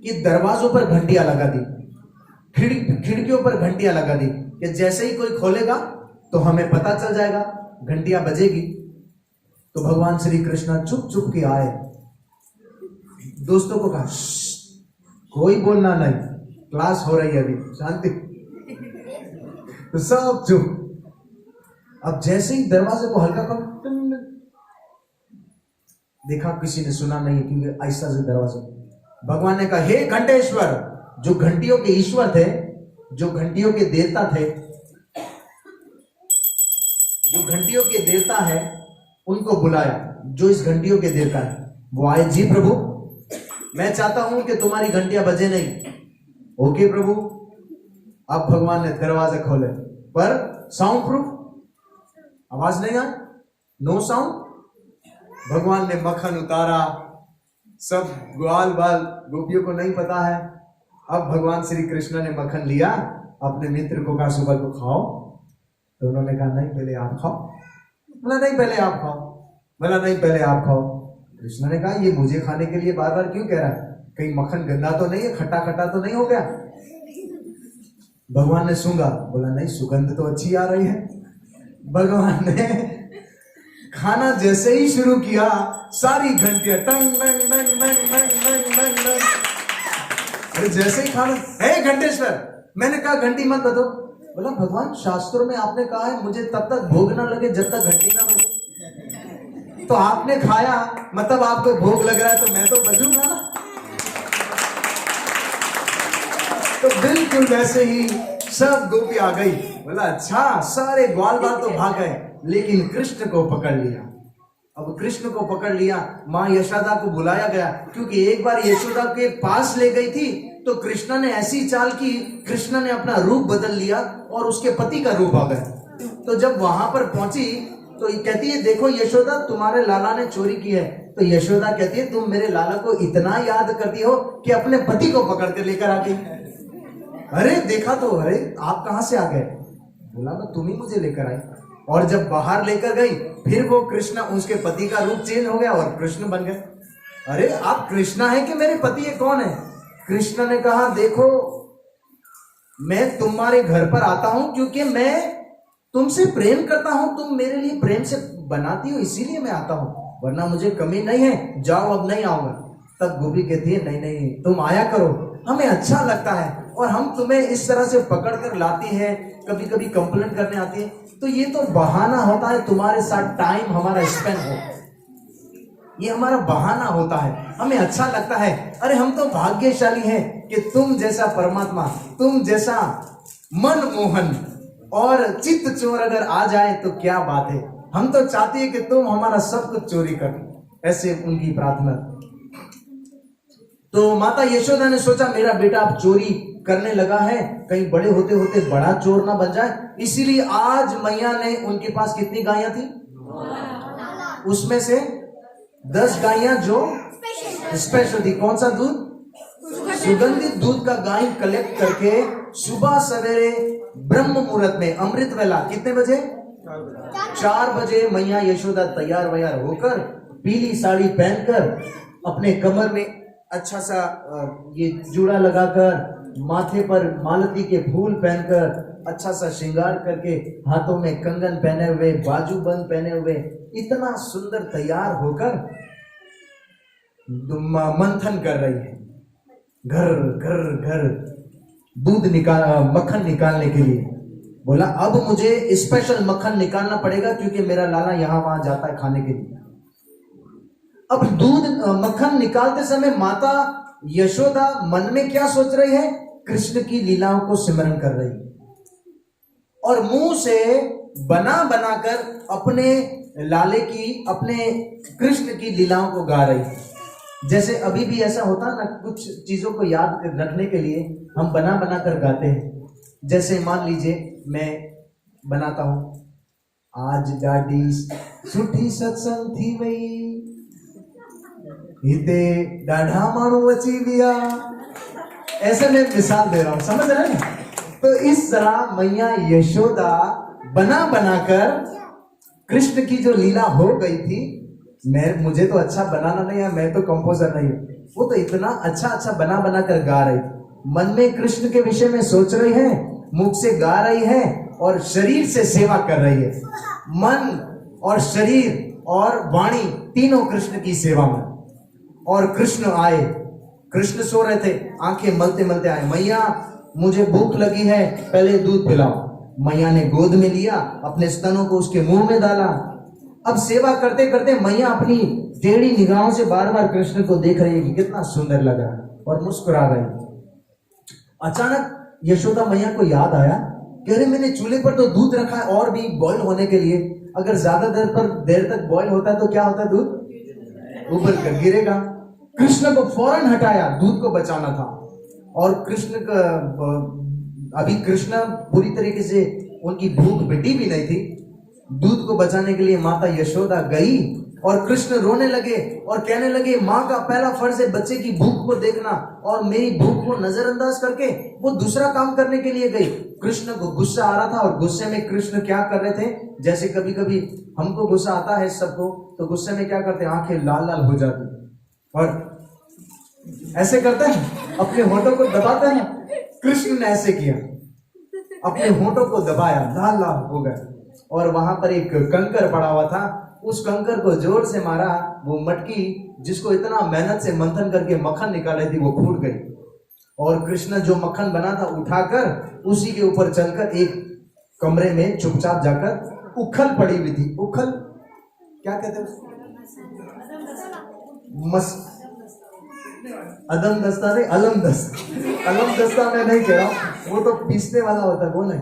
कि दरवाजों पर घंटियां लगा दी, खिड़कियों पर घंटियां लगा दी, कि जैसे ही कोई खोलेगा तो हमें पता चल जाएगा, घंटियां बजेगी। तो भगवान श्री कृष्ण चुप चुप के आए, दोस्तों को कहा कोई बोलना नहीं, क्लास हो रही है अभी, शांति। तो सब चुप। अब जैसे ही दरवाजे को हल्का कर देखा, किसी ने सुना नहीं, क्योंकि ऐसा से दरवाजा। भगवान ने कहा हे घंटेश्वर, जो घंटियों के ईश्वर थे, जो घंटियों के देवता थे, जो घंटियों के देवता है उनको बुलाया, जो इस घंटियों के देवता है। वो आए, जी प्रभु मैं चाहता हूं कि तुम्हारी घंटियां बजे नहीं। ओके प्रभु। अब भगवान ने दरवाजा खोले, पर साउंड प्रूफ, आवाज नहीं आई, नो साउंड। भगवान ने मक्खन उतारा, सब ग्वाल बाल, गोपियों को नहीं पता है, अब भगवान श्री कृष्ण ने मक्खन लिया, अपने मित्र को कहा सुबह को खाओ, तो उन्होंने कहा नहीं पहले आप खाओ। बोला नहीं पहले आप खाओ, बोला नहीं पहले आप खाओ। कृष्ण ने कहा ये मुझे खाने के लिए बार बार क्यों कह रहा है, कहीं मक्खन गंदा तो नहीं है, खट्टा खट्टा तो नहीं हो गया। भगवान ने सूंघा, बोला नहीं सुगंध तो अच्छी आ रही है। भगवान ने खाना जैसे ही शुरू किया, सारी घंटियां टंग टंग टंग टंग टंग टंग टंग टंग। अरे जैसे ही खाना, हे घंटेश्वर, मैंने कहा घंटी मत बजो। बोला भगवान शास्त्रों में आपने कहा है मुझे तब तक भोग ना लगे जब तक घंटी ना बजे। तो आपने खाया मतलब आपको भोग लग रहा है तो मैं तो बजूंगा ना। तो बिल्कुल वैसे ही सब गोपी आ गई। बोला अच्छा, सारे ग्वाल बाल तो भाग गए, लेकिन कृष्ण को पकड़ लिया। अब कृष्ण को पकड़ लिया, माँ यशोदा को बुलाया गया, क्योंकि एक बार यशोदा के पास ले गई थी तो कृष्ण ने ऐसी चाल की, कृष्ण ने अपना रूप बदल लिया और उसके पति का रूप आ गया। तो जब वहां पर पहुंची तो कहती है देखो यशोदा तुम्हारे लाला ने चोरी की है। तो यशोदा कहती है तुम मेरे लाला को इतना याद करती हो कि अपने पति को पकड़ कर लेकर आ गई। अरे देखा तो, अरे आप कहां से आ गए? बोला मैं तुम ही मुझे लेकर आई। और जब बाहर लेकर गई फिर वो कृष्ण, उसके पति का रूप चेंज हो गया और कृष्ण बन गए। अरे आप कृष्णा है कि मेरे पति है, कौन है? कृष्ण ने कहा देखो मैं तुम्हारे घर पर आता हूं क्योंकि मैं तुमसे प्रेम करता हूं, तुम मेरे लिए प्रेम से बनाती हो इसीलिए मैं आता हूं, वरना मुझे कमी नहीं है, जाओ अब नहीं आऊंगा। तब गोपी कहती है नहीं नहीं तुम आया करो, हमें अच्छा लगता है और हम तुम्हें इस तरह से पकड़ कर लाती है, कभी कभी कंप्लेंट करने आती है, तो ये तो बहाना होता है तुम्हारे साथ टाइम हमारा स्पेंड हो, ये हमारा बहाना होता है, हमें अच्छा लगता है। अरे हम तो भाग्यशाली हैं कि तुम जैसा परमात्मा, तुम जैसा मनमोहन और चित्त चोर अगर आ जाए तो क्या बात है, हम तो चाहते हैं कि तुम हमारा सब कुछ चोरी कर। ऐसे उनकी प्रार्थना। तो माता यशोदा ने सोचा मेरा बेटा अब चोरी करने लगा है, कहीं बड़े होते होते बड़ा चोर ना बन जाए, इसीलिए आज मैया ने, उनके पास कितनी गायें थी, उसमें से 10 गायें जो स्पेशल थी। कौन सा दूध? सुगंधित दूध का गाय कलेक्ट करके सुबह सवेरे ब्रह्म मुहूर्त में, अमृत वेला कितने बजे? 4 बजे मैया यशोदा तैयार वैयार होकर, पीली साड़ी पहनकर, अपने कमर में अच्छा सा ये जूड़ा लगाकर, माथे पर मालती के फूल पहनकर, अच्छा सा श्रृंगार करके, हाथों में कंगन पहने हुए, बाजूबंद पहने हुए, इतना सुंदर तैयार होकर मंथन कर रही है, घर घर घर दूध मक्खन निकालने के लिए। बोला अब मुझे स्पेशल मक्खन निकालना पड़ेगा क्योंकि मेरा लाला यहाँ वहां जाता है खाने के लिए। अब दूध मक्खन निकालते समय माता यशोदा मन में क्या सोच रही है? कृष्ण की लीलाओं को सिमरन कर रही है और मुंह से बना बनाकर अपने लाले की, अपने कृष्ण की लीलाओं को गा रही है। जैसे अभी भी ऐसा होता है ना, कुछ चीजों को याद रखने के लिए हम बना बना कर गाते हैं। जैसे मान लीजिए मैं बनाता हूं, आज डाडी सुठी सत्संग थी वही, हिते डाढ़ा मानू बची लिया, ऐसे मैं मिसाल दे रहा हूं, समझ रहे हैं? तो इस तरह मैया यशोदा बना बनाकर कृष्ण की जो लीला हो गई थी, मुझे तो अच्छा बनाना नहीं है, मैं तो कंपोजर नहीं हूं, वो तो इतना अच्छा अच्छा बना बना कर गा रही थी। मन में कृष्ण के विषय में सोच रही है, मुख से गा रही है और शरीर से सेवा कर रही है। मन और शरीर और वाणी तीनों कृष्ण की सेवा में। और कृष्ण आए, कृष्ण सो रहे थे, आंखें मलते मलते आए, मैया मुझे भूख लगी है, पहले दूध पिलाओ। मैया ने गोद में लिया, अपने स्तनों को उसके मुंह में डाला। अब सेवा करते करते मैया अपनी टेढ़ी निगाहों से बार बार कृष्ण को देख रही है कि कितना सुंदर लग रहा है और मुस्कुरा रही। अचानक यशोदा मैया को याद आया कि अरे मैंने चूल्हे पर तो दूध रखा है और भी बॉईल होने के लिए, अगर ज्यादा देर तक बॉईल होता है तो क्या होता है, दूध उबल कर गिरेगा। कृष्ण को फौरन हटाया, दूध को बचाना था। और कृष्ण का अभी कृष्ण पूरी तरीके से, उनकी भूख मिटी भी नहीं थी। दूध को बचाने के लिए माता यशोदा गई और कृष्ण रोने लगे और कहने लगे, माँ का पहला फर्ज है बच्चे की भूख को देखना, और मेरी भूख को नजरअंदाज करके वो दूसरा काम करने के लिए गई। कृष्ण को गुस्सा आ रहा था, और गुस्से में कृष्ण क्या कर रहे थे, जैसे कभी कभी हमको गुस्सा आता है सबको, तो गुस्से में क्या करते हैं, आंखें लाल लाल हो जाती और ऐसे करते हैं, अपने होठों को दबाते हैं। कृष्ण ने ऐसे किया, अपने होठों को दबाया, लाल लाल हो गए, और वहां पर एक कंकर पड़ा हुआ था, उस कंकर को जोर से मारा। वो मटकी जिसको इतना मेहनत से मंथन करके मक्खन निकाले थी, वो फूट गई, और कृष्ण जो मक्खन बना था उठाकर उसी के ऊपर चलकर एक कमरे में चुपचाप जाकर उखल पड़ी हुई थी। उखल क्या कहते हैं उसको? अदम दस्ता नहीं, अलम दस्ता। अलम दस्ता मैं नहीं कह रहा हूं, वो तो पीसने वाला होता है, वो नहीं,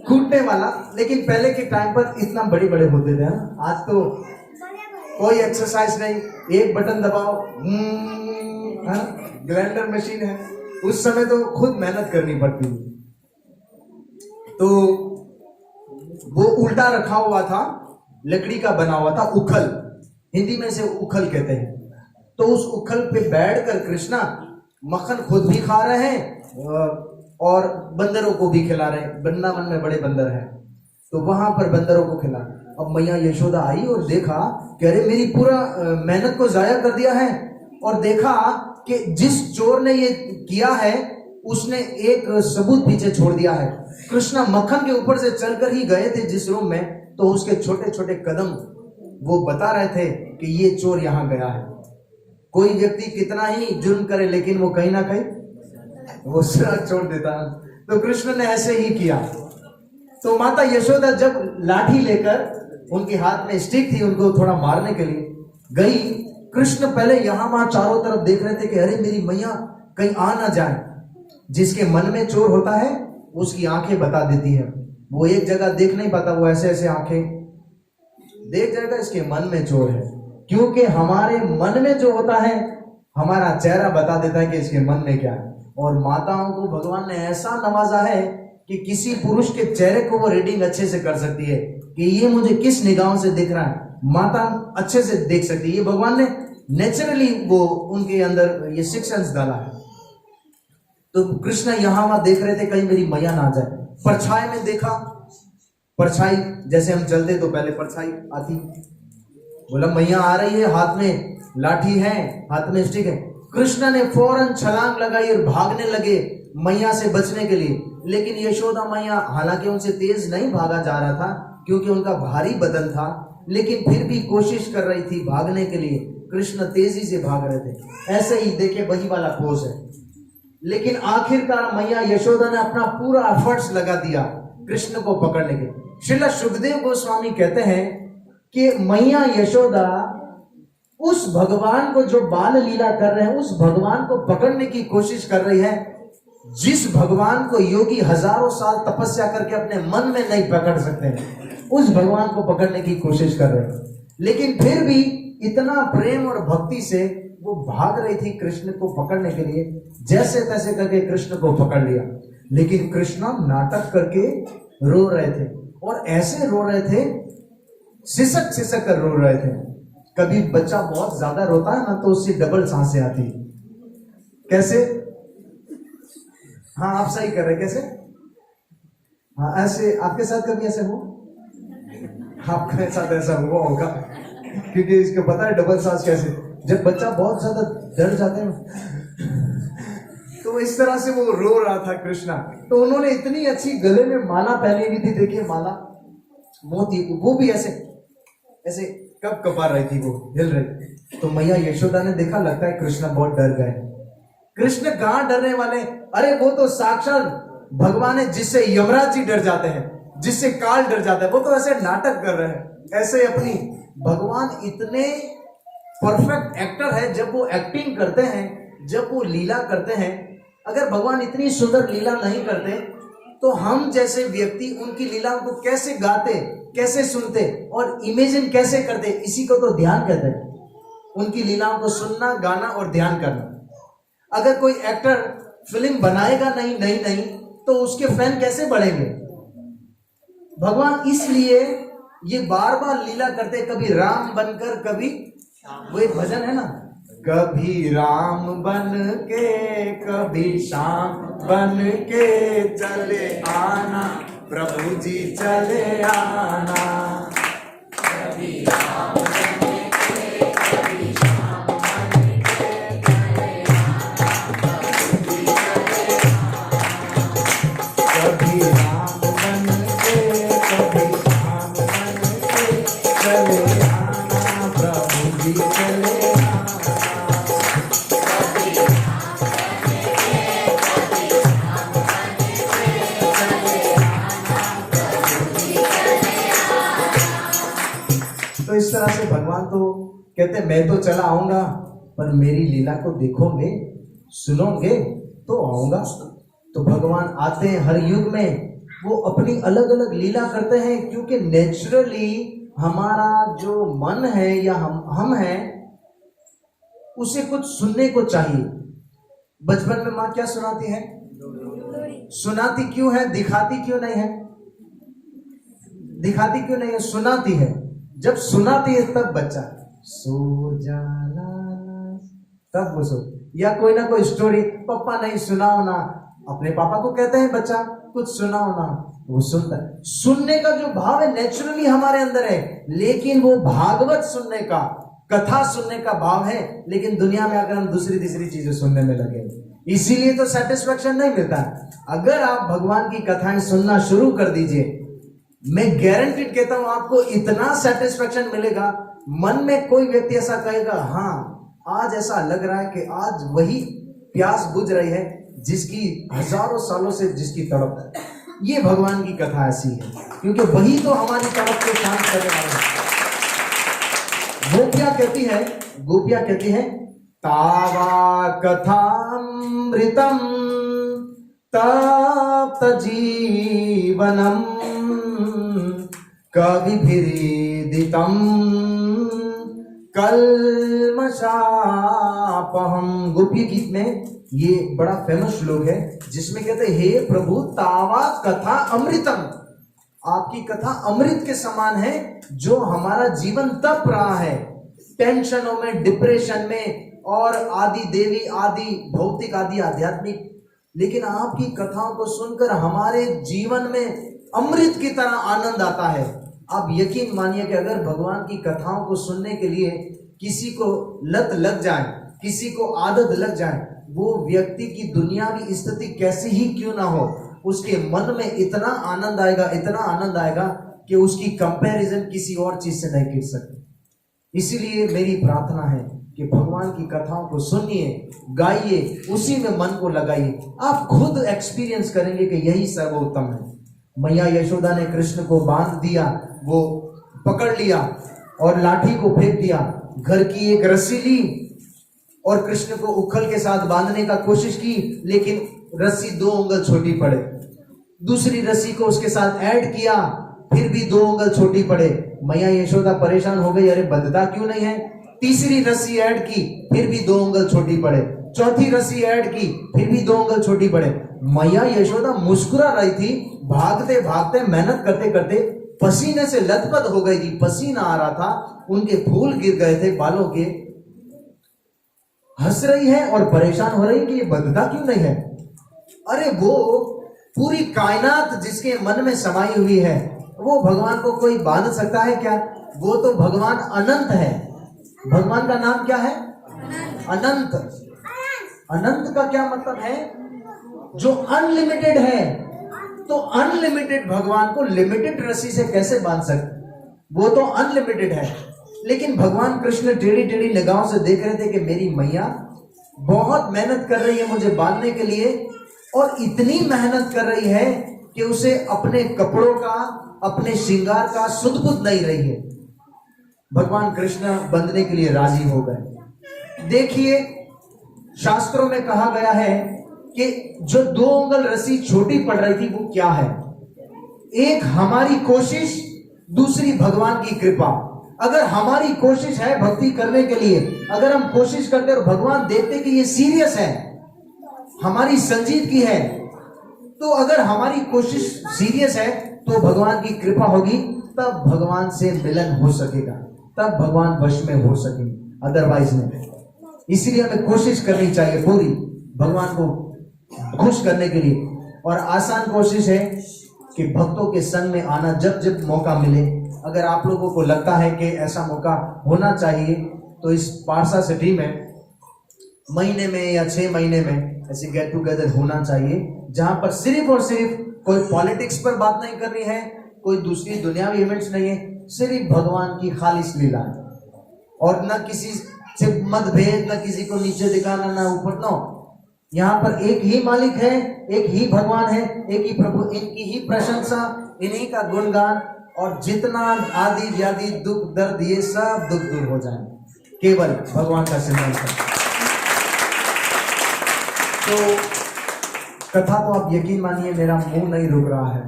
कूटने वाला। लेकिन पहले के टाइम पर इतना बड़े बड़े होते थे ना, आज तो कोई एक्सरसाइज नहीं, एक बटन दबाओ, ग्राइंडर मशीन है। उस समय तो खुद मेहनत करनी पड़ती थी। तो वो उल्टा रखा हुआ था, लकड़ी का बना हुआ था, उखल, हिंदी में से उखल कहते हैं। तो उस उखल पे बैठकर कृष्णा मक्खन खुद भी खा रहे हैं और बंदरों को भी खिला रहे हैं। वृंदावन में बड़े बंदर हैं, तो वहां पर बंदरों को खिला। अब मैया यशोदा आई और देखा कि अरे मेरी पूरा मेहनत को जाया कर दिया है, और देखा कि जिस चोर ने ये किया है उसने एक सबूत पीछे छोड़ दिया है। कृष्णा मक्खन के ऊपर से चलकर ही गए थे जिस रूम में, तो उसके छोटे छोटे कदम वो बता रहे थे कि ये चोर यहां गया है। कोई व्यक्ति कितना ही जुर्म करे, लेकिन वो कहीं ना कहीं वो सड़क छोड़ देता है। तो कृष्ण ने ऐसे ही किया। तो माता यशोदा जब लाठी लेकर, उनके हाथ में स्टिक थी, उनको थोड़ा मारने के लिए गई, कृष्ण पहले यहां वहां चारों तरफ देख रहे थे कि अरे मेरी मैया कहीं आ ना जाए। जिसके मन में चोर होता है उसकी आंखें बता देती है। वो एक जगह देख नहीं पाता, वो ऐसे ऐसे आंखें देख जाएगा, इसके मन में चोर है। क्योंकि हमारे मन में जो होता है, हमारा चेहरा बता देता है कि इसके मन में क्या है। और माताओं को भगवान ने ऐसा नवाजा है कि किसी पुरुष के चेहरे को वो रीडिंग अच्छे से कर सकती है कि ये मुझे किस निगाहों से दिख रहा है। माता अच्छे से देख सकती है, ये भगवान ने नेचुरली वो उनके अंदर ये शिक्षण डाला है। तो कृष्ण यहां वहां देख रहे थे कहीं मेरी मैया ना आ जाए। परछाई में देखा, परछाई जैसे हम चलते तो पहले परछाई आती, बोला मैया आ रही है, हाथ में लाठी है, हाथ में स्टिक है। कृष्ण ने फौरन छलांग लगाई और भागने लगे मैया से बचने के लिए। लेकिन यशोदा मैया, हालांकि उनसे तेज नहीं भागा जा रहा था क्योंकि उनका भारी बदन था, लेकिन फिर भी कोशिश कर रही थी भागने के लिए। कृष्ण तेजी से भाग रहे थे, ऐसे ही देखे वही वाला पोज है। लेकिन आखिरकार मैया यशोदा ने अपना पूरा एफर्ट्स लगा दिया कृष्ण को पकड़ने के। श्रील सुखदेव गोस्वामी कहते हैं कि मैया यशोदा उस भगवान को जो बाल लीला कर रहे हैं, उस भगवान को पकड़ने की कोशिश कर रही है, जिस भगवान को योगी हजारों साल तपस्या करके अपने मन में नहीं पकड़ सकते हैं, उस भगवान को पकड़ने की कोशिश कर रहे हैं। लेकिन फिर भी इतना प्रेम और भक्ति से वो भाग रही थी कृष्ण को पकड़ने के लिए, जैसे तैसे करके कृष्ण को पकड़ लिया। लेकिन कृष्ण नाटक करके रो रहे थे, और ऐसे रो रहे थे, सिसक सिसक कर रो रहे थे। कभी बच्चा बहुत ज्यादा रोता है ना, तो उससे डबल सांसें आती है। कैसे? हाँ, आप सही कर रहे, कैसे? हाँ, ऐसे आपके साथ कभी ऐसे हो? आपके साथ ऐसा हुआ होगा, क्योंकि इसको पता है डबल सांस कैसे। जब बच्चा बहुत ज्यादा डर जाता है तो इस तरह से वो रो रहा था कृष्णा। तो उन्होंने इतनी अच्छी गले में माला पहनी हुई थी, देखिए माला मोती, वो भी ऐसे ऐसे कब कपा रही थी, वो हिल रही। तो मैया यशोदा ने देखा, लगता है कृष्णा बहुत डर गए। कृष्ण कहां डरने वाले, अरे वो तो साक्षात भगवान है, जिससे यमराज जी डर जाते हैं, जिससे काल डर जाता है। वो तो ऐसे नाटक कर रहे हैं, ऐसे अपनी। भगवान इतने परफेक्ट एक्टर है, जब वो एक्टिंग करते हैं, जब वो लीला करते हैं। अगर भगवान इतनी सुंदर लीला नहीं करते तो हम जैसे व्यक्ति उनकी लीलाओं को कैसे गाते, कैसे सुनते और इमेजिन कैसे करते? इसी को तो ध्यान कहते हैं, उनकी लीलाओं को सुनना, गाना और ध्यान करना। अगर कोई एक्टर फिल्म बनाएगा नहीं तो उसके फैन कैसे बढ़ेंगे? भगवान इसलिए ये बार बार लीला करते, कभी राम बनकर, कभी वो एक भजन है ना, कभी राम बन के कभी श्याम बन के चले आना, प्रभु जी चले आना। कभी राम बन के कभी श्याम बन के चले आना, प्रभु जी चले आना। कभी राम बन के कभी श्याम बन के चले आना, प्रभु जी चले आना। तो इस तरह से भगवान तो कहते मैं तो चला आऊंगा, पर मेरी लीला को देखोगे सुनोगे तो आऊंगा। तो भगवान आते हैं हर युग में, वो अपनी अलग अलग लीला करते हैं, क्योंकि नेचुरली हमारा जो मन है या हम हैं, उसे कुछ सुनने को चाहिए। बचपन में माँ क्या सुनाती है? सुनाती क्यों है, दिखाती क्यों नहीं है? दिखाती क्यों नहीं है, सुनाती है। जब सुनाती है तब बच्चा सो जाना, तब वो सो, या कोई ना कोई स्टोरी, पापा नहीं सुनाओ ना, अपने पापा को कहते हैं बच्चा कुछ सुनाओ ना, वो सुनता है। सुनने का जो भाव है नेचुरली हमारे अंदर है, लेकिन वो भागवत सुनने का, कथा सुनने का भाव है, लेकिन दुनिया में अगर हम दूसरी तीसरी चीजें सुनने में लगे, इसीलिए तो सेटिस्फेक्शन नहीं मिलता। अगर आप भगवान की कथाएं सुनना शुरू कर दीजिए, मैं गारंटीड कहता हूं आपको इतना सेटिस्फेक्शन मिलेगा। मन में कोई व्यक्ति ऐसा कहेगा, हाँ आज ऐसा लग रहा है कि आज वही प्यास बुझ रही है जिसकी हजारों सालों से जिसकी तड़प है। ये भगवान की कथा ऐसी है, क्योंकि वही तो हमारी तड़प को शांत करने वाला है। गोपियां कहती है तावा कथामृतम तप्त जीवनम कविभिरीदितम कल्मषापहम। गोपी गीत में ये बड़ा फेमस श्लोक है, जिसमें कहते हैं हे प्रभु तावा कथा अमृतम, आपकी कथा अमृत के समान है। जो हमारा जीवन तप रहा है टेंशनों में, डिप्रेशन में और आदि देवी आदि भौतिक आदि आध्यात्मिक, लेकिन आपकी कथाओं को सुनकर हमारे जीवन में अमृत की तरह आनंद आता है। आप यकीन मानिए कि अगर भगवान की कथाओं को सुनने के लिए किसी को लत लग जाए, किसी को आदत लग जाए, वो व्यक्ति की दुनियावी स्थिति कैसी ही क्यों ना हो, उसके मन में इतना आनंद आएगा, इतना आनंद आएगा कि उसकी कंपैरिजन किसी और चीज से नहीं कर सकती। इसीलिए मेरी प्रार्थना है कि भगवान की कथाओं को सुनिए, गाइए, उसी में मन को लगाइए। आप खुद एक्सपीरियंस करेंगे कि यही सर्वोत्तम है। मैया यशोदा ने कृष्ण को बांध दिया, वो पकड़ लिया और लाठी को फेंक दिया, घर की एक रस्सी ली और कृष्ण को उखल के साथ बांधने का कोशिश की, लेकिन रस्सी 2 उंगल छोटी पड़े। दूसरी रस्सी को उसके साथ ऐड किया, फिर भी 2 उंगल छोटी पड़े। मैया यशोदा परेशान हो गई, अरे बंधता क्यों नहीं है। तीसरी रस्सी ऐड की, फिर भी 2 उंगल छोटी पड़े। चौथी रस्सी ऐड की, फिर भी 2 उंगल छोटी पड़े। मैया यशोदा मुस्कुरा रही थी, भागते भागते मेहनत करते करते पसीने से लथपथ हो गई थी, पसीना आ रहा था, उनके फूल गिर गए थे बालों के। हंस रही है और परेशान हो रही है कि ये बंधता क्यों नहीं है। अरे वो पूरी कायनात जिसके मन में समाई हुई है, वो भगवान को कोई बांध सकता है क्या? वो तो भगवान अनंत है। भगवान का नाम क्या है? अनंत। अनंत का क्या मतलब है? जो अनलिमिटेड है। तो अनलिमिटेड भगवान को लिमिटेड रस्सी से कैसे बांध सकते? वो तो अनलिमिटेड है। लेकिन भगवान कृष्ण टेढ़ी टेढ़ी निगाहों से देख रहे थे कि मेरी मैया बहुत मेहनत कर रही है मुझे बांधने के लिए, और इतनी मेहनत कर रही है कि उसे अपने कपड़ों का, अपने श्रृंगार का सुध बुध नहीं रही है। भगवान कृष्ण बंधने के लिए राजी हो गए। देखिए, शास्त्रों में कहा गया है कि जो 2 उंगल रस्सी छोटी पड़ रही थी वो क्या है? एक हमारी कोशिश, दूसरी भगवान की कृपा। अगर हमारी कोशिश है भक्ति करने के लिए, अगर हम कोशिश करते और भगवान देखते कि ये सीरियस है, हमारी संजीदगी है, तो अगर हमारी कोशिश सीरियस है तो भगवान की कृपा होगी तब भगवान से मिलन हो सकेगा, तब भगवान वश में हो सकेंगे, अदरवाइज नहीं। इसलिए हमें कोशिश करनी चाहिए पूरी भगवान को खुश करने के लिए। और आसान कोशिश है कि भक्तों के संग में आना जब जब मौका मिले। अगर आप लोगों को लगता है कि ऐसा मौका होना चाहिए तो इस पारसा सिटी में महीने में या 6 महीने में ऐसे गेट टुगेदर होना चाहिए, जहां पर सिर्फ और सिर्फ कोई पॉलिटिक्स पर बात नहीं करनी है, कोई दूसरी दुनियावी इवेंट्स नहीं है, सिर्फ भगवान की खालिस लीला है। और न किसी से मतभेद, न किसी को नीचे दिखाना, ना ऊपर, नो। यहाँ पर एक ही मालिक है, एक ही भगवान है, एक ही प्रभु, इनकी ही प्रशंसा, इन्हीं का गुणगान, और जितना आदि व्याधि दुख दर्द ये सब दुख दूर हो जाए केवल भगवान का सिमरन कर। तो कथा तो आप यकीन मानिए मेरा मुंह नहीं रुक रहा है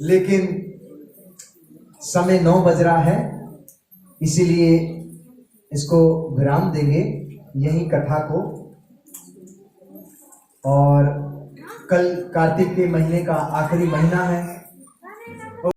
लेकिन समय 9 बज रहा है, इसीलिए इसको विराम देंगे यही कथा को। और कल कार्तिक के महीने का आखिरी महीना है,